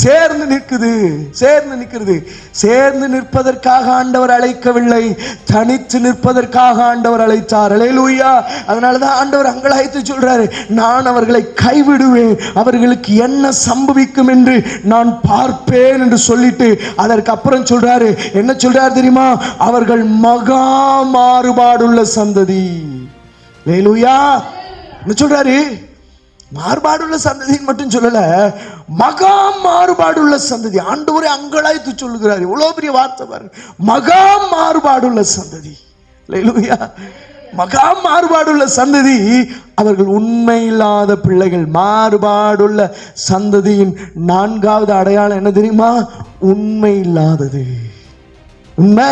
சேர்ந்து நிற்கிறது. சேர்ந்து நிற்பதற்காக ஆண்டவர் அழைக்கவில்லை, தனித்து நிற்பதற்காக ஆண்டவர் அழைத்தார். அல்லேலூயா. அதனாலதான் ஆண்டவர் அங்கலாய்த்து சொல்றாரு, நான் அவர்களை கைவிடுவேன், அவர்களுக்கு என்ன சம்பவிக்கும் என்று நான் பார்ப்பேன் என்று சொல்லிட்டு அதற்கு அப்புறம் சொல்றாரு, என்ன சொல்றாரு தெரியுமா? அவர்கள் மகா மாறுபாடுள்ள சந்ததி. அல்லேலூயா. என்ன சொல்றாரு? மாறுபாடுள்ள சந்ததின்னு மட்டும் சொல்லல, மகா மாறுபாடுள்ள சந்ததி. ஆண்டவரே அங்கலாய்த்து சொல்லுகிறார். எவ்வளவு பெரிய வார்த்தை பாருங்க, மகா மாறுபாடுள்ள சந்ததி. அல்லேலூயா. மகா மாறுபாடுள்ள சந்ததி. அவர்கள் உண்மை இல்லாத பிள்ளைகள். மாறுபாடுள்ள சந்ததியின் 4வது அடையாளம் என்ன தெரியுமா? உண்மை இல்லாதது. உண்மை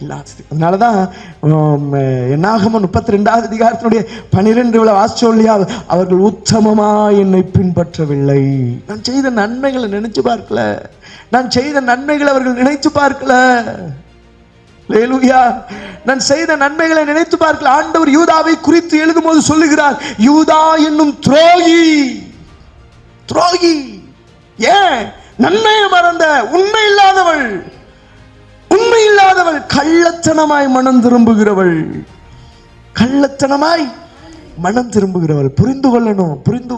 இல்லாதது. அதனாலதான் என்னாகமம் 32வது அதிகாரத்தினுடைய 12 வாசிச்சோம் இல்லையா? அவர்கள் உத்தமமா என்னை பின்பற்றவில்லை. நான் செய்த நன்மைகளை நினைச்சு பார்க்கல, நான் செய்த நன்மைகளை அவர்கள் நினைச்சு பார்க்கல. அல்லேலூயா. நான் செய்த நன்மைகளை நினைத்து பார்க்கல. ஆண்டவர் யூதாவை குறித்து எழுதும் போது சொல்லுகிறார், யூதா என்னும் துரோகி. ஏன்? நன்மையை மறந்த உண்மை இல்லாதவள், கள்ளத்தனமாய் மனம் திரும்புகிறவள், புரிந்து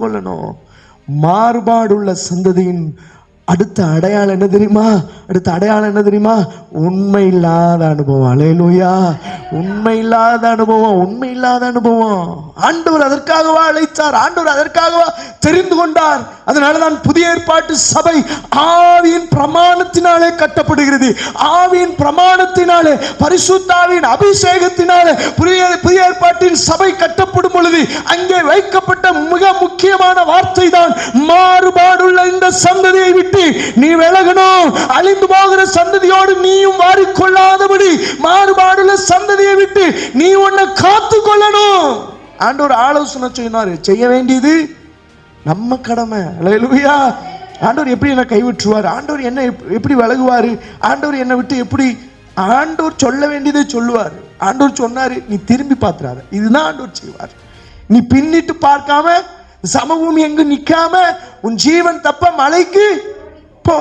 கொள்ளணும். மாறுபாடுள்ள சந்ததியின் அடுத்த அடையாளம் என்ன தெரியுமா? உண்மை இல்லாத அனுபவம். அல்லேலூயா. உண்மை இல்லாத அனுபவம். ஆண்டவர் அதற்காகவா அழைத்தார், ஆண்டவர் அதற்காகவா தெரிந்து கொண்டார். அதனாலதான் புதிய ஏற்பாட்டு சபை ஆவியின் பிரமாணத்தினாலே கட்டப்படுகிறது. ஆவியின் பிரமாணத்தினாலே, பரிசுத்தாவின் அபிஷேகத்தினாலே புதிய ஏற்பாட்டின் சபை கட்டப்படும் பொழுது அங்கே வைக்கப்பட்ட மிக முக்கியமான வார்த்தை தான், மாறுபாடுள்ள இந்த சந்ததியை விட்டு நீ விலகணும். அழிந்து போகிற சந்ததியோடு நீயும் வாரிக்கொள்ளாதபடி மாறுபாடுள்ள சந்ததியை விட்டு நீ உன்னை காத்து கொள்ளணும். ஆண்டவர் ஆலோசனை சொன்னாரு. செய்ய வேண்டியது நம்ம கடமை. அல்லேலூயா. ஆண்டவர் எப்படி என்ன கைவிட்டுருவார்? ஆண்டவர் என்ன எப்படி விலகுவாரு? ஆண்டவர் என்னை விட்டு எப்படி? ஆண்டவர் சொல்ல வேண்டியதை சொல்லுவார். ஆண்டவர் சொன்னாரு, நீ திரும்பி பார்த்துறாத. இதுதான் ஆண்டவர் செய்வார். நீ பின்னிட்டு பார்க்காம, சமபூமி எங்கு நிக்காம, உன் ஜீவன் தப்ப மலைக்கு போ.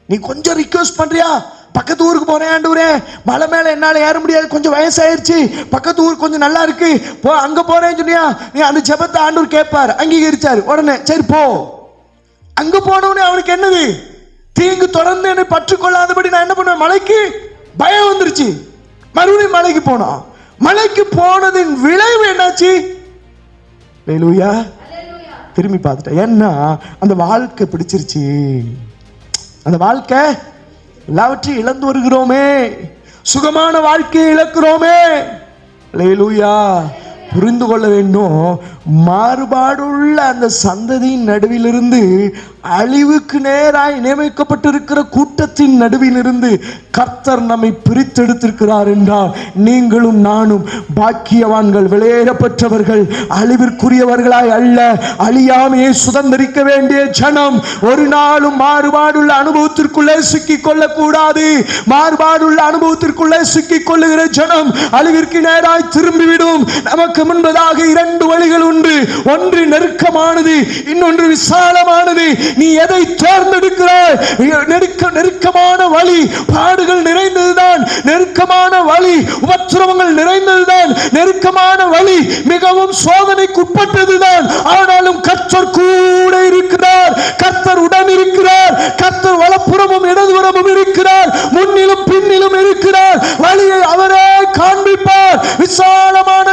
நீ கொஞ்சம் ரிக்வெஸ்ட் பண்றியா? பக்கத்து ஊருக்கு போறேன் ஆண்டவரே, மலை மேல என்னால ஏற முடியாது, கொஞ்சம் வயசாயிருச்சு, பக்கத்து ஊர் கொஞ்சம் நல்லா இருக்கு, போ அங்க போறேன்னு சொன்னியா? நீ அந்த ஜெபத்தை ஆண்டவர் கேட்பார், அங்கீகரிச்சாரு. உடனே சரி போ. அங்க போனவனே அவனுக்கு என்னது? தீங்கு தொடர்ந்து என்னை பற்றுக்கொள்ளாதபடி நான் என்ன பண்ணுவேன்? மலைக்கு பயம் வந்துருச்சு. மறுபடியும் மலைக்கு போனா. மலைக்கு போனதின் விளைவு என்னாச்சு? அல்லேலூயா. திரும்பி பார்த்துட்டேன். ஏன்னா அந்த வாழ்க்கை பிடிச்சிருச்சு. அந்த வாழ்க்கை எல்லாவற்றையும் இழந்து வருகிறோமே, சுகமான வாழ்க்கையை இழக்கிறோமே. அல்லேலூயா. புரிந்து கொள்ள வேண்டும், மாறுபாடுள்ள அந்த சந்ததியின் நடுவிலிருந்து அழிவுக்கு நேராய் நியமிக்கப்பட்டிருக்கிற கூட்டத்தின் நடுவில் இருந்து கர்த்தர் நம்மை பிரித்தெடுத்திருக்கிறார் என்றால் நீங்களும் நானும் பாக்கியவான்கள், வெளியேறப்பட்டவர்கள், அழிவிற்குரியவர்களாய் அல்ல, அழியாமையை சுதந்திரிக்க வேண்டிய ஜனம். ஒரு நாளும் மாறுபாடுள்ள அனுபவத்திற்குள்ளே சிக்கிக் கொள்ளக்கூடாது. மாறுபாடுள்ள அனுபவத்திற்குள்ளே சிக்கிக் கொள்ளுகிற ஜனம் அழிவிற்கு நேராய் திரும்பிவிடும். நமக்கு முன்பதாக இரண்டு வழிகள் உண்டு. ஒன்று நெருக்கமானது, இன்னொன்று விசாலமானது. நீ எதை தேர்ந்தெடுக்கிறாய்? நெருக்கமான வழி பாடுகள் நிறைந்ததுதான், நெருக்கமான வழி உபத்திரவங்கள் நிறைந்ததுதான், நெருக்கமான வழி மிகவும் சோதனைக்கு உட்பட்டதுதான். ஆனாலும் கர்த்தர் கூட இருக்கிறார், கர்த்தர் உடன் இருக்கிறார், கர்த்தர் வலப்புறமும் இடதுபுறமும் இருக்கிறார், முன்னிலும் பின்னிலும் இருக்கிறார். வழியை அவரே காண்பிப்பார். விசாலமான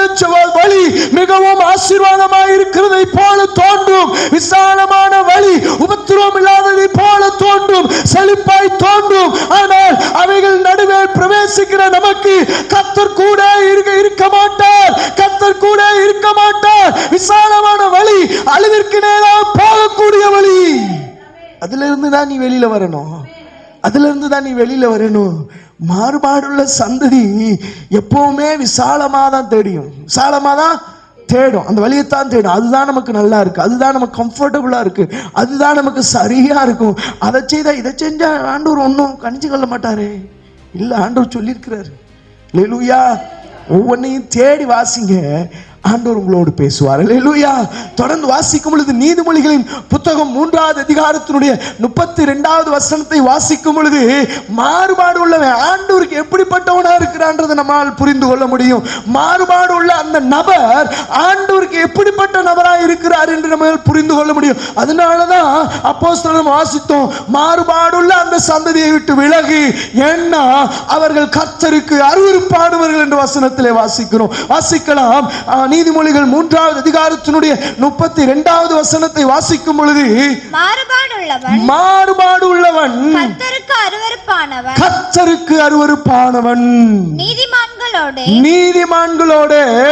வழி மிகவும் ஆசீர்வாதமாய் இருக்கிறதை போல தோன்றும். விசாலமான வழி உபத்திரவம் இல்லாததை போல தோன்றும், செழிப்பாய் தோன்றும். ஆனால் அவைகள் நடுவே பிரவேசிக்கிற நமக்கு கர்த்தர் கூட இருக்க மாட்டார், கர்த்தர் கூட இருக்க மாட்டார். விசாலமான வழி அழிவிற்கு நேராக போகக்கூடிய வழி. அதுல இருந்து தான் நீ வெளியில வரணும், அதுல இருந்து தான் நீ வெளியில வரணும். மாறுபாடுள்ள சந்ததி எப்பவுமே விசாலமா தான் தேடியும், விசாலமா தான் தேடும், அந்த வழியைத்தான் தேடும். அதுதான் நமக்கு நல்லா இருக்கு, அதுதான் நமக்கு கம்ஃபர்டபுளா இருக்கு, அதுதான் நமக்கு சரியா இருக்கும். அதை செய்தா இதை செஞ்சா ஆண்டவர் ஒன்றும் கணிச்சு கொள்ள மாட்டாரு. இல்ல, ஆண்டவர் சொல்லியிருக்கிறாரு. அல்லேலூயா. ஒவ்வொன்னையும் தேடி வாசிங்க, ஆண்டவர் உங்களோடு பேசுவார். அல்லேலூயா. தொடர்ந்து வாசிக்கும் பொழுது நீதிமொழிகளின் புத்தகம் 3வது அதிகாரத்தினுடைய 32வது வசனத்தை வாசிக்கும் பொழுது மாறுபாடு உள்ளவன் ஆண்டவருக்கு எப்படிப்பட்டவனா இருக்கிறான்றதை நம்மால் புரிந்து கொள்ள முடியும். மாறுபாடு உள்ள அந்த நபர் ஆண்டவருக்கு எப்படிப்பட்ட நபராக இருக்கிறார் என்று நம்மால் புரிந்து கொள்ள முடியும். அதனாலதான் அப்போஸ்தலர் வாசித்தோம், மாறுபாடுள்ள அந்த சந்ததியை விட்டு விலகு, ஏன்னா அவர்கள் கர்த்தருக்கு அருவருப்பானவர்கள் என்று வசனத்திலே வாசிக்கிறோம். வாசிக்கலாம். நீதிமொழிகள் 3வது அதிகாரத்தினுடைய 32வது வசனத்தை வாசிக்கும் பொழுது மாறுபாடு உள்ளவன் கர்த்தருக்கு அருவருப்பானவன், கர்த்தருக்கு அருவருப்பானவன். நீதிமான்களோடு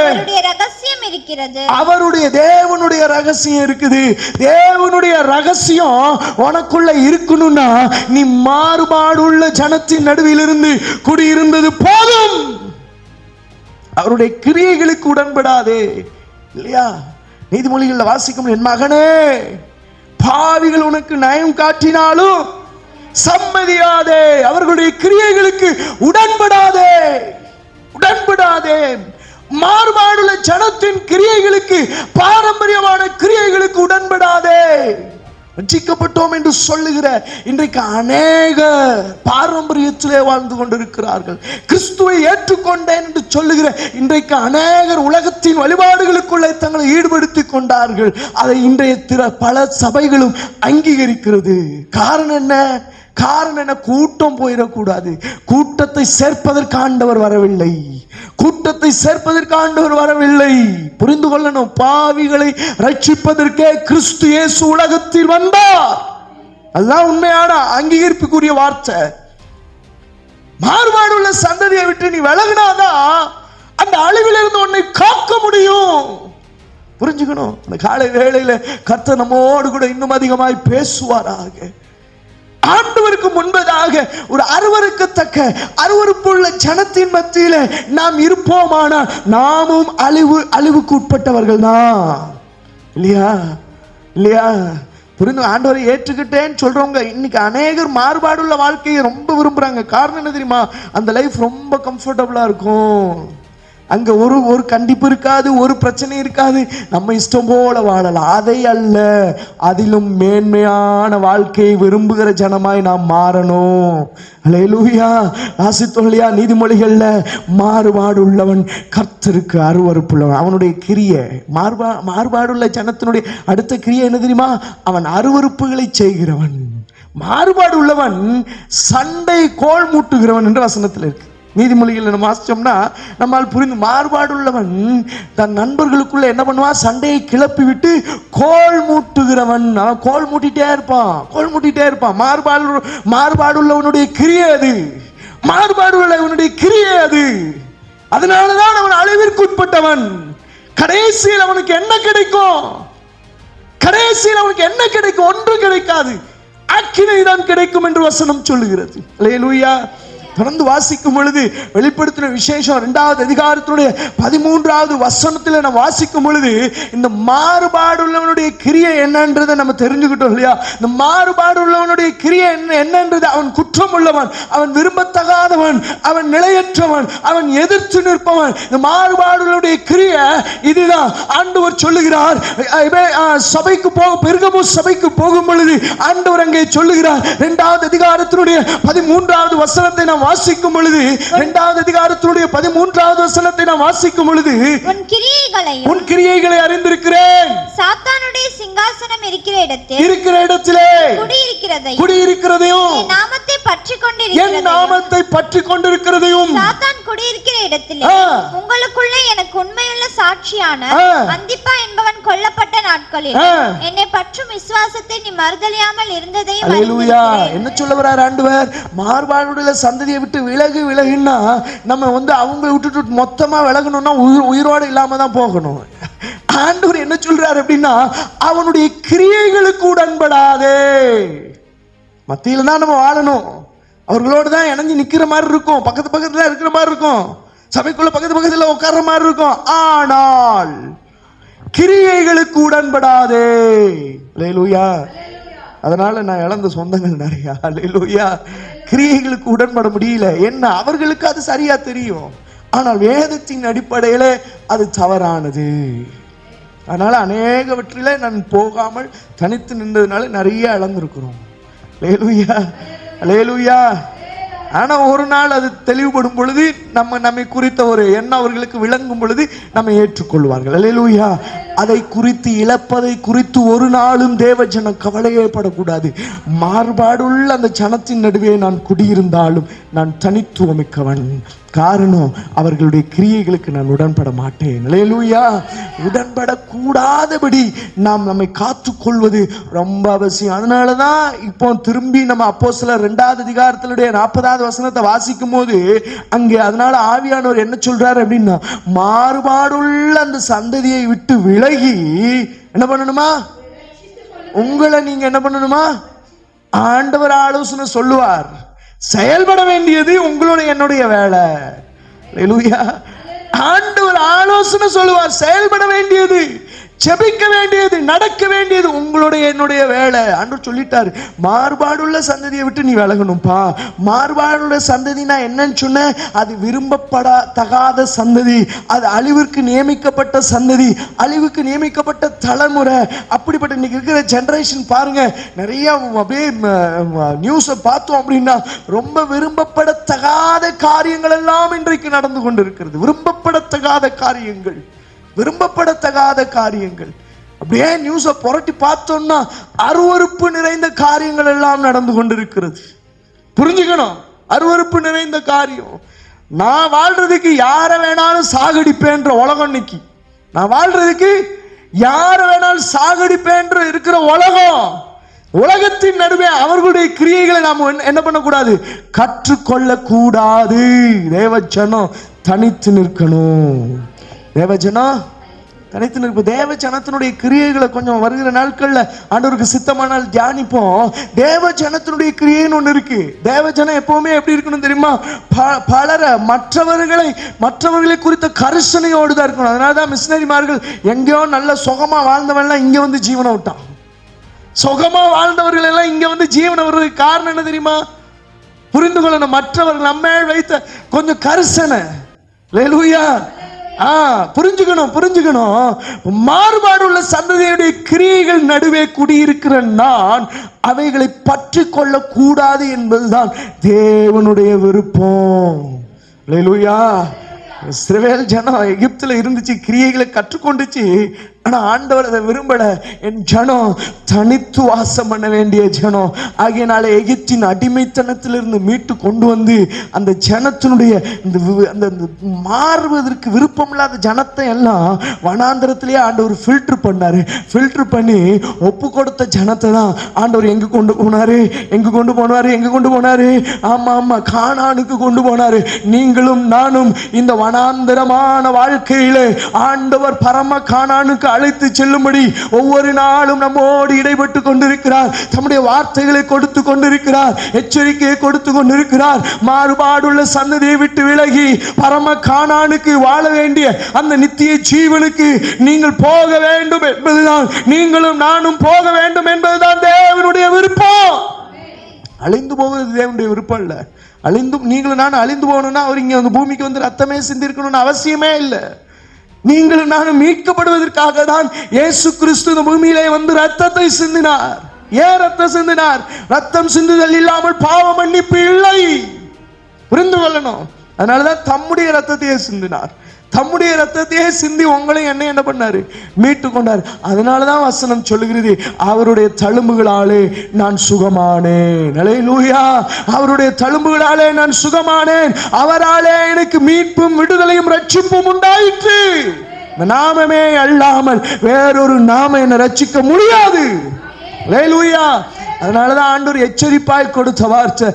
அவருடைய ரகசியம் இருக்கிறது, அவருடைய தேவனுடைய ரகசியம் இருக்குது. தேவனுடைய ரகசியம் உனக்குள்ள இருக்கணும்னா நீ மாறுபாடுள்ள ஜனத்தின் நடுவில் இருந்து குடியிருந்தது போதும். அவருடைய கிரியைகளுக்கு உடன்படாதே. இல்லையா? நீதிமொழிகளில் வாசிக்கும், என் மகனே, பாவிகள் உனக்கு நயம் காட்டினாலும் சம்மதியாதே, அவர்களுடைய கிரியைகளுக்கு உடன்படாதே, உடன்படாதே. மாறுபாடுள்ள ஜனத்தின் கிரியைகளுக்கு, பாரம்பரியமான கிரியைகளுக்கு உடன்படாதே. ரட்சிக்கப்பட்டோம் என்று சொல்லுகிற இன்றைக்கு அநேக பாரம்பரியத்திலே வாழ்ந்து கொண்டிருக்கிறார்கள். கிறிஸ்துவை ஏற்றுக்கொண்டேன் என்று சொல்லுகிற இன்றைக்கு அநேகர் உலகத்தின் வழிபாடுகளுக்குள்ளே தங்களை ஈடுபடுத்திக் கொண்டார்கள். அதை இன்றைய பல சபைகளும் அங்கீகரிக்கிறது. காரணம் என்ன? காரணம் என்ன? கூட்டம் போயிடக்கூடாது. கூட்டத்தை சேர்ப்பதற்கு ஆண்டவர் வரவில்லை, கூட்டத்தை சேர்ப்பதற்கு ஆண்டவர் வரவில்லை. புரிந்து கொள்ளணும், பாவிகளை ரட்சிப்பதற்கே கிறிஸ்து இயேசு உலகத்தில் வந்தார். அதுதான் உண்மையான அங்கீகரிப்புக்குரிய வார்த்தை. மாறுபாடுள்ள சந்ததியை விட்டு நீ விலகினாதான் அந்த அழிவிலிருந்து உன்னை காக்க முடியும். புரிஞ்சுக்கணும். அந்த காலை வேளையில கர்த்தர் நம்மோடு கூட இன்னும் அதிகமாய் பேசுவாராக. ஆண்டவருக்கு முன்பதாக ஒரு அருவருக்கத்தக்க அருவருப்புள்ள ஜனத்தின் மத்தியில நாம் இருப்போமானால் நாமும் அழிவுக்கு உட்பட்டவர்கள் தான். இல்லையா? இல்லையா? புரிந்து ஆண்டவரை ஏற்றுக்கிட்டேன்னு சொல்றவங்க இன்னைக்கு அநேகர் மாறுபாடுள்ள வாழ்க்கையை ரொம்ப விரும்புறாங்க. காரணம் என்ன தெரியுமா? அந்த லைஃப் ரொம்ப கம்ஃபர்டபுளா இருக்கும். அங்க ஒரு கண்டிப்பு இருக்காது, ஒரு பிரச்சனை இருக்காது, நம்ம இஷ்டம் போல வாழலாம். அதை அல்ல, அதிலும் மேன்மையான வாழ்க்கையை விரும்புகிற ஜனமாய் நாம் மாறணும். அல்லேலூயா. வாசித்தோம் இல்லையா? நீதிமொழிகள்ல மாறுபாடு உள்ளவன் கர்த்தருக்கு அருவருப்புள்ளவன். அவனுடைய கிரியை மாறுபாடுள்ள ஜனத்தினுடைய அடுத்த கிரியை என்ன தெரியுமா? அவன் அருவருப்புகளை செய்கிறவன். மாறுபாடு உள்ளவன் சண்டை கோல் மூட்டுகிறவன் என்று வசனத்தில் இருக்கு. நீதிமொழிகள் நம்ம வாசிச்சோம்னா நம்மால் புரிந்து, மாறுபாடு உள்ளவன் தன் நண்பர்களுக்குள்ள என்ன பண்ணுவான்? சண்டையை கிளப்பி விட்டு கோல் மூட்டுகிறவன். அவன் கோல் மூட்டிட்டே இருப்பான், கோல் மூட்டிட்டே இருப்பான். மாறுபாடு உள்ளவனுடைய கிரியை அது, மாறுபாடு உள்ளவனுடைய கிரியை அது. அதனாலதான் அவன் அழிவிற்கு உட்பட்டவன். கடைசியில் அவனுக்கு என்ன கிடைக்கும்? கடைசியில் அவனுக்கு என்ன கிடைக்கும்? ஒன்றும் கிடைக்காது, அக்கினை தான் கிடைக்கும் என்று வசனம் சொல்லுகிறது. அல்லேலூயா. தொடர்ந்து வாசிக்கும் பொழுது வெளிப்படுத்தின விசேஷம் 2வது அதிகாரத்தினுடைய 13வது வசனத்தில் நம்ம வாசிக்கும் பொழுது இந்த மாறுபாடு உள்ளவனுடைய கிரியை என்னன்றதை நம்ம தெரிஞ்சுக்கிட்டோம் இல்லையா? இந்த மாறுபாடு உள்ளவனுடைய கிரியை என்னன்றது, அவன் குற்றம் உள்ளவன், அவன் விரும்பத்தகாதவன், அவன் நிலையற்றவன், அவன் எதிர்த்து நிற்பவன். இந்த மாறுபாடுகளுடைய கிரியை இதுதான். ஆண்டவர் சொல்லுகிறார், சபைக்கு பெருகமு சபைக்கு போகும் பொழுது ஆண்டவர் அங்கே சொல்லுகிறார் 2வது அதிகாரத்தினுடைய 13வது வசனத்தை நாம் வாசிக்கும் பொழுது, 2வது அதிகாரத்தினுடைய 13வது வசனத்தை நாம் வாசிக்கும் பொழுது, உன் கிரியைகளை அறிந்திருக்கிறேன், சாத்தானுடைய சிங்காசனம் இருக்கிற இடத்திலே குடியிருக்கிறதையும் என் நாமத்தை பற்றி கொண்டிருக்கிறதையும் சாத்தான் குடியிருக்கிற இடத்திலே உங்களுக்குள்ளே எனக்கு உண்மையுள்ள சாட்சியான அந்திப்பா என்பவன் கொல்லப்பட்ட நாட்களில் என்னை பற்றும் விசுவாசத்தை நீ மறுதலியாமல் இருந்ததையும் அறிந்திருக்கிறேன். என்ன சொல்ல வர்றார் ஆண்டவர்? மாறுபாடுள்ள சந்ததியை விட்டு விலகுன்னா நம்ம அவங்க விட்டுட்டு மொத்தமா விலகணும்னா உயிரோடு இல்லாம தான் போகணும். ஆண்டவர் என்ன சொல்றாரு அப்படின்னா, அவனுடைய கிரியைகளுக்கு உடன்படாதே. மத்தியில தான் நம்ம வாழணும், அவர்களோடு தான் இணைஞ்சு நிக்கிற மாதிரி இருக்கும், பக்கத்துல இருக்கிற மாதிரி இருக்கும், சபைக்குள்ள பக்கத்துல உட்கார்ற மாதிரி இருக்கும். ஆனால் கிரியைகளுக்கு உடன்படாதே. அல்லேலூயா. அதனால நான் இழந்த சொந்தங்கள் நிறைய. அல்லேலூயா. கிரியைகளுக்கு உடன்பட முடியல. என்ன, அவர்களுக்கு அது சரியா தெரியும், ஆனால் வேதத்தின் அடிப்படையில அது தவறானது. அதனால அநேகவற்றில நான் போகாமல் தனித்து நின்றதுனால நிறைய இழந்திருக்கிறோம். அல்லேலூயா, அல்லேலூயா. ஆனா ஒரு நாள் அது தெளிவுபடும் பொழுது, நம்மை குறித்த ஒரு எண்ணம் அவர்களுக்கு விளங்கும் பொழுது நம்ம ஏற்றுக்கொள்வார்கள். அல்லேலூயா. அதை குறித்து, இழப்பதை குறித்து ஒரு நாளும் தேவ ஜனம் கவலையே படக்கூடாது. மாறுபாடுள்ள அந்த ஜனத்தின் நடுவே நான் குடியிருந்தாலும் நான் தனித்துவமிக்கவன். காரணம், அவர்களுடைய கிரியைகளுக்கு நான் உடன்பட மாட்டேன். அல்லேலூயா. உடன்படக்கூடாதபடி நாம் நம்மை காத்துக்கொள்வது ரொம்ப அவசியம். அதனாலதான் இப்போ திரும்பி நம்ம அப்போஸ்தலர் 2வது அதிகாரத்தினுடைய 40வது வசனத்தை வாசிக்கும் போது அங்கே, அதனால ஆவியானவர் என்ன சொல்றாரு அப்படின்னா, மாறுபாடுள்ள அந்த சந்ததியை விட்டு விலகி என்ன பண்ணணுமா? உங்களை நீங்க என்ன பண்ணணுமா? ஆண்டவர் ஆலோசனை சொல்லுவார். செயல்பட வேண்டியது உங்களுடைய என்னுடைய வேலை. அல்லேலூயா. ஆண்டவர் ஆலோசனை சொல்லுவார். செயல்பட வேண்டியது, ஜெபிக்க வேண்டியது, நடக்க வேண்டியது உங்களுடைய என்னுடைய வேலை. ஆண்டவர் சொல்லிட்டாரு, மாறுபாடுள்ள சந்ததியை விட்டு நீ விலகணும்பா. மாறுபாடுள்ள சந்ததினா என்னன்னு சொன்ன, அது விரும்பப்படாத சந்ததி, அது அழிவிற்கு நியமிக்கப்பட்ட சந்ததி, அழிவுக்கு நியமிக்கப்பட்ட தலைமுறை. அப்படிப்பட்ட இன்னைக்கு இருக்கிற ஜெனரேஷன் பாருங்க, நிறைய அப்படியே நியூஸை பார்த்தோம் அப்படின்னா ரொம்ப விரும்பப்படத்தகாத காரியங்கள் எல்லாம் இன்றைக்கு நடந்து கொண்டிருக்கிறது. விரும்பப்படத்தகாத காரியங்கள், விரும்பப்படத்தகாத காரியங்கள். அப்படியே நியூஸை புரட்டி பார்த்தோம்னா அருவருப்பு நிறைந்த காரியங்கள் எல்லாம் நடந்து கொண்டிருக்கிறது. புரிஞ்சுக்கணும், அருவருப்பு நிறைந்த காரியம். நான் வாழ்றதுக்கு யாரை வேணாலும் சாகடிப்பேன்ற உலகம் இன்னைக்கு. நான் வாழ்றதுக்கு யாரை வேணாலும் சாகடிப்பேன்ற இருக்கிற உலகம். உலகத்தின் நடுவே அவர்களுடைய கிரியைகளை நாம் என்ன பண்ணக்கூடாது? கற்றுக்கொள்ள கூடாது. தேவஜனம் தனித்து நிற்கணும். தேவஜனம் தனித்து நிற்ப. தேவ ஜனத்தினுடைய கிரியைகளை கொஞ்சம் வருகிற நாட்கள்ல ஆண்டவருக்கு சித்தமானால் தியானிப்போம். தேவ ஜனத்தினுடைய கிரியைன்னு ஒண்ணு இருக்கு. தேவ ஜனம் எப்பவுமே எப்படி இருக்கணும் தெரியுமா? மற்றவர்களை குறித்த கரிசனையோடு தான் இருக்கணும். அதனாலதான் மிஷினரிமார்கள் எங்கேயோ நல்ல சுகமா வாழ்ந்தவன்லாம் இங்க வந்து ஜீவனை விட்டான். சுகமா வாழ்ந்தவர்கள் எல்லாம் இங்க வந்து ஜீவனை வருவதற்கு காரணம் என்ன தெரியுமா? புரிந்து கொள்ளணும், மற்றவர்கள் நம்ம வைத்த கொஞ்சம் கரிசனை. அல்லேலூயா. புரிஞ்சுக்கணும். மாறுபாடு உள்ள சந்ததியுடைய கிரியைகள் நடுவே குடியிருக்கிற நான் அவைகளை பற்றி கொள்ள கூடாது என்பதுதான் தேவனுடைய விருப்பம். அல்லேலூயா. இஸ்ரவேல் ஜனம் எகிப்துல இருந்துச்சு, கிரியைகளை கற்றுக்கொண்டுச்சு. ஆனா ஆண்டவர் அதை விரும்பல. என் ஜனம் தனித்து வாசம் பண்ண வேண்டிய ஜனம். ஆகையினால எகிப்தின் அடிமைத்தனத்திலிருந்து மீட்டு கொண்டு வந்து அந்த ஜனத்தினுடைய அந்த மாறுவதற்கு விருப்பம் இல்லாத ஜனத்தை எல்லாம் வனாந்தரத்திலேயே ஆண்டவர் ஃபில்டர் பண்ணாரு. ஃபில்டர் பண்ணி ஒப்பு கொடுத்த ஜனத்தை தான் ஆண்டவர் எங்க கொண்டு போனாரு, எங்க கொண்டு போனாரு? ஆமா, கானானுக்கு கொண்டு போனாரு. நீங்களும் நானும் இந்த வனாந்தரமான வாழ்க்கையில ஆண்டவர் பரம கானானுக்கு அழைத்து செல்லும்படி ஒவ்வொரு நாளும் நம்மோடு இடைப்பட்டு கொண்டிருக்கிறார். தம்முடைய வார்த்தைகளை கொடுத்து கொண்டிருக்கிறார், எச்சரிக்கையை கொடுத்து கொண்டிருக்கிறார். மாறுபாடுள்ள சந்ததியை விட்டு விலகி பரம கானானுக்கு வாழ வேண்டிய அந்த நித்திய ஜீவனுக்கு நீங்கள் போக வேண்டும் என்பதுதான், நீங்களும் நானும் போக வேண்டும் என்பதுதான் தேவனுடைய விருப்பம். அழிந்து போவது தேவனுடைய விருப்பம் இல்ல. நீங்களும் நானும் அழிந்து போகணும்னா அவர் இங்க வந்து பூமிக்கு வந்து ரத்தமே சிந்திருக்கணும்னு அவசியமே இல்லை. நீங்களும் நானும் மீட்கப்படுவதற்காக தான் இயேசு கிறிஸ்து இந்த பூமியிலே வந்து ரத்தத்தை சிந்தினார். ஏன் ரத்தம் சிந்தினார்? ரத்தம் சிந்துதல் இல்லாமல் பாவ மன்னிப்பு இல்லை. புரிந்து கொள்ளணும். அதனாலதான் தம்முடைய ரத்தத்தையே சிந்தினார். தம்முடைய ரத்தத்தையே சிந்தி உங்களை என்ன பண்ணாரு? மீட்டு கொண்டார். அதனாலதான் வசனம் சொல்லுகிறது, அவருடைய தழும்புகளாலே நான் சுகமானேன். அல்லேலூயா. அவருடைய தழும்புகளாலே நான் சுகமானேன். அவராலே எனக்கு மீட்பும் விடுதலையும் ரட்சிப்பும் உண்டாயிற்று. நாமமே அல்லாமல் வேறொரு நாம என்னை ரட்சிக்க முடியாது. அல்லேலூயா. அதனாலதான் ஆண்டவர் எச்சரிப்பாய் கொடுத்த வார்த்தை,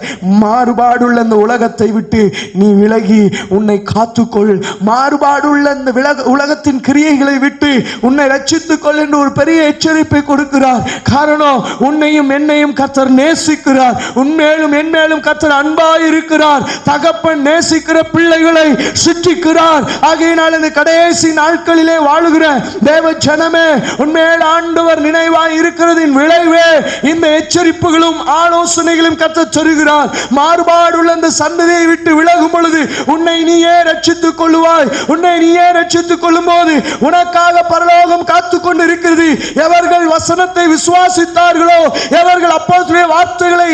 மாறுபாடுள்ள இந்த உலகத்தை விட்டு நீ விலகி உன்னை காத்துக்கொள். மாறுபாடுள்ள இந்த உலகத்தின் கிரியைகளை விட்டு உன்னை ரட்சித்துக் கொள் என்று ஒரு பெரிய எச்சரிப்பை கொடுக்கிறார். காரணம், உன்னையும் என்னையும் கர்த்தர் நேசிக்கிறார். உன்மேலும் என்மேலும் கர்த்தர் அன்பாய் இருக்கிறார். தகப்பன் நேசிக்கிற பிள்ளைகளை சிற்றிக்கிறார். ஆகையினால் இந்த கடைசி நாட்களிலே வாழுகிற தேவ ஜனமே, உன்மேல் ஆண்டவர் நினைவாய் இருக்கிறதின் விளைவே இந்த எச்சரிப்புகளும் ஆலோசனைகளும் கர்த்தர் தருகிறார். மாறுபாடுள்ள அந்த சந்ததியை விட்டு விலகும் பொழுது உன்னை நீயே ரட்சித்துக் கொள்ளுவாய். உன்னை நீயே ரட்சித்துக் கொள்ளும் போது உனக்காக பரலோகம் காத்துக் கொண்டு இருக்கிறது. எவர்கள் வசனத்தை விசுவாசித்தார்களோ, எவர்கள் அப்போஸ்தலருடைய வார்த்தைகளை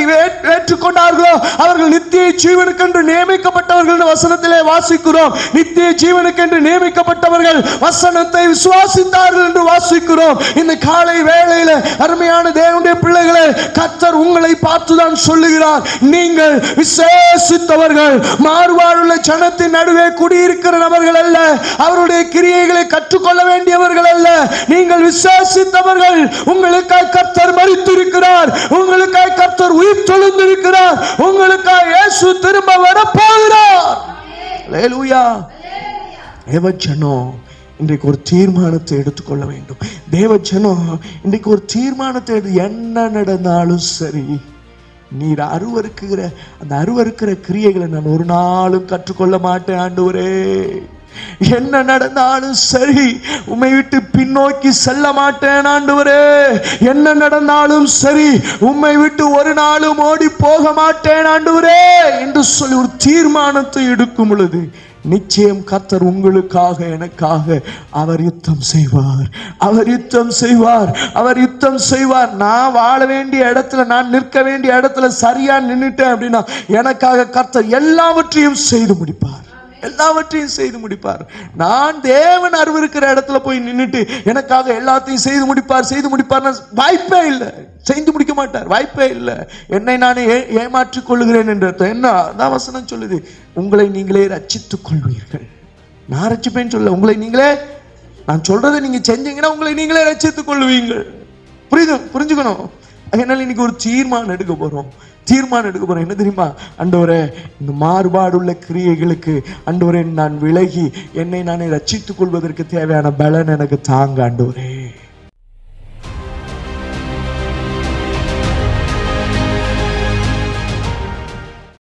ஏற்றுக்கொண்டார்களோ அவர்கள் நித்திய ஜீவனுக்கென்று நியமிக்கப்பட்டவர்கள் வசனத்திலே வாசிக்கிறோம். நித்திய ஜீவனுக்கென்று நியமிக்கப்பட்டவர்கள் வசனத்தை விசுவாசித்தார்கள் என்று வாசிக்கிறோம். இந்த காலை வேளையில அருமையான தேவனுடைய பிள்ளைகளே, கர்த்தர் உங்களை பார்த்துதான் சொல்லுகிறார், நீங்கள் விசேஷித்தவர்கள். மாறுபாடுள்ள ஜனத்தின் நடுவே குடியிருக்கிற நபர்கள் அல்ல, அவருடைய கிரியைகளை கற்றுக்கொள்ள வேண்டியவர்கள் அல்ல. நீங்கள் விசேஷித்தவர்கள். உங்களுக்காய் கர்த்தர் மரித்திருக்கிறார். உங்களுக்காய் கர்த்தர் உயிர் தெழுந்திருக்கிறார். உங்களுக்காய் இயேசு திரும்ப வரப்போகிறார். அல்லேலூயா. தேவஜனம் இன்றைக்கு ஒரு தீர்மானத்தை எடுத்துக்கொள்ள வேண்டும். தேவஜனம் இன்றைக்கு ஒரு தீர்மானத்தை என்ன நடந்தாலும் சரி, நீர் அருவருக்கிற அந்த அருவருக்கிற கிரியைகளை நான் ஒரு நாளும் கற்றுக்கொள்ள மாட்டேன் ஆண்டவரே. என்ன நடந்தாலும் சரி, உம்மை விட்டு பின்னோக்கி செல்ல மாட்டேன் ஆண்டவரே. என்ன நடந்தாலும் சரி, உம்மை விட்டு ஒரு நாளும் ஓடி போக மாட்டேன் ஆண்டவரே என்று சொல்லி ஒரு தீர்மானத்தை எடுக்கும் பொழுது நிச்சயம் கர்த்தர் உங்களுக்காக எனக்காக அவர் யுத்தம் செய்வார். அவர் யுத்தம் செய்வார். அவர் யுத்தம் செய்வார். நான் வாழ வேண்டிய இடத்துல, நான் நிற்க வேண்டிய இடத்துல சரியா நின்னுட்டேன் அப்படின்னா எனக்காக கர்த்தர் எல்லாவற்றையும் செய்து முடிப்பார். எல்லாவற்றையும் செய்து முடிப்பார். நான் தேவன் அருவருக்கிற இடத்துல போய் நின்னுட்டு எனக்காக எல்லாத்தையும் செய்து முடிப்பார் வாய்ப்பே இல்லை. செய்து முடிக்க மாட்டார், வாய்ப்பே இல்லை. என்னை நானே ஏமாற்றிக் கொள்ளுகிறேன் என்ற என்ன தான் வசனம் சொல்லுது, உங்களை நீங்களே ரட்சித்துக் கொள்வீர்கள். நான் ரட்சிப்பேன்னு சொல்ல, உங்களை நீங்களே, நான் சொல்றதை நீங்க செஞ்சீங்கன்னா உங்களை நீங்களே ரட்சித்துக் கொள்வீங்கள். புரிஞ்சுக்கணும். அதனால இன்னைக்கு ஒரு தீர்மானம் எடுக்க போறோம். என்ன தெரியுமா? ஆண்டவரே, இந்த மாறுபாடுள்ள கிரியைகளுக்கு ஆண்டவரே நான் விலகி என்னை நானே ரட்சித்துக் கொள்வதற்கு தேவையான பலன் எனக்கு தாங்க ஆண்டவரே.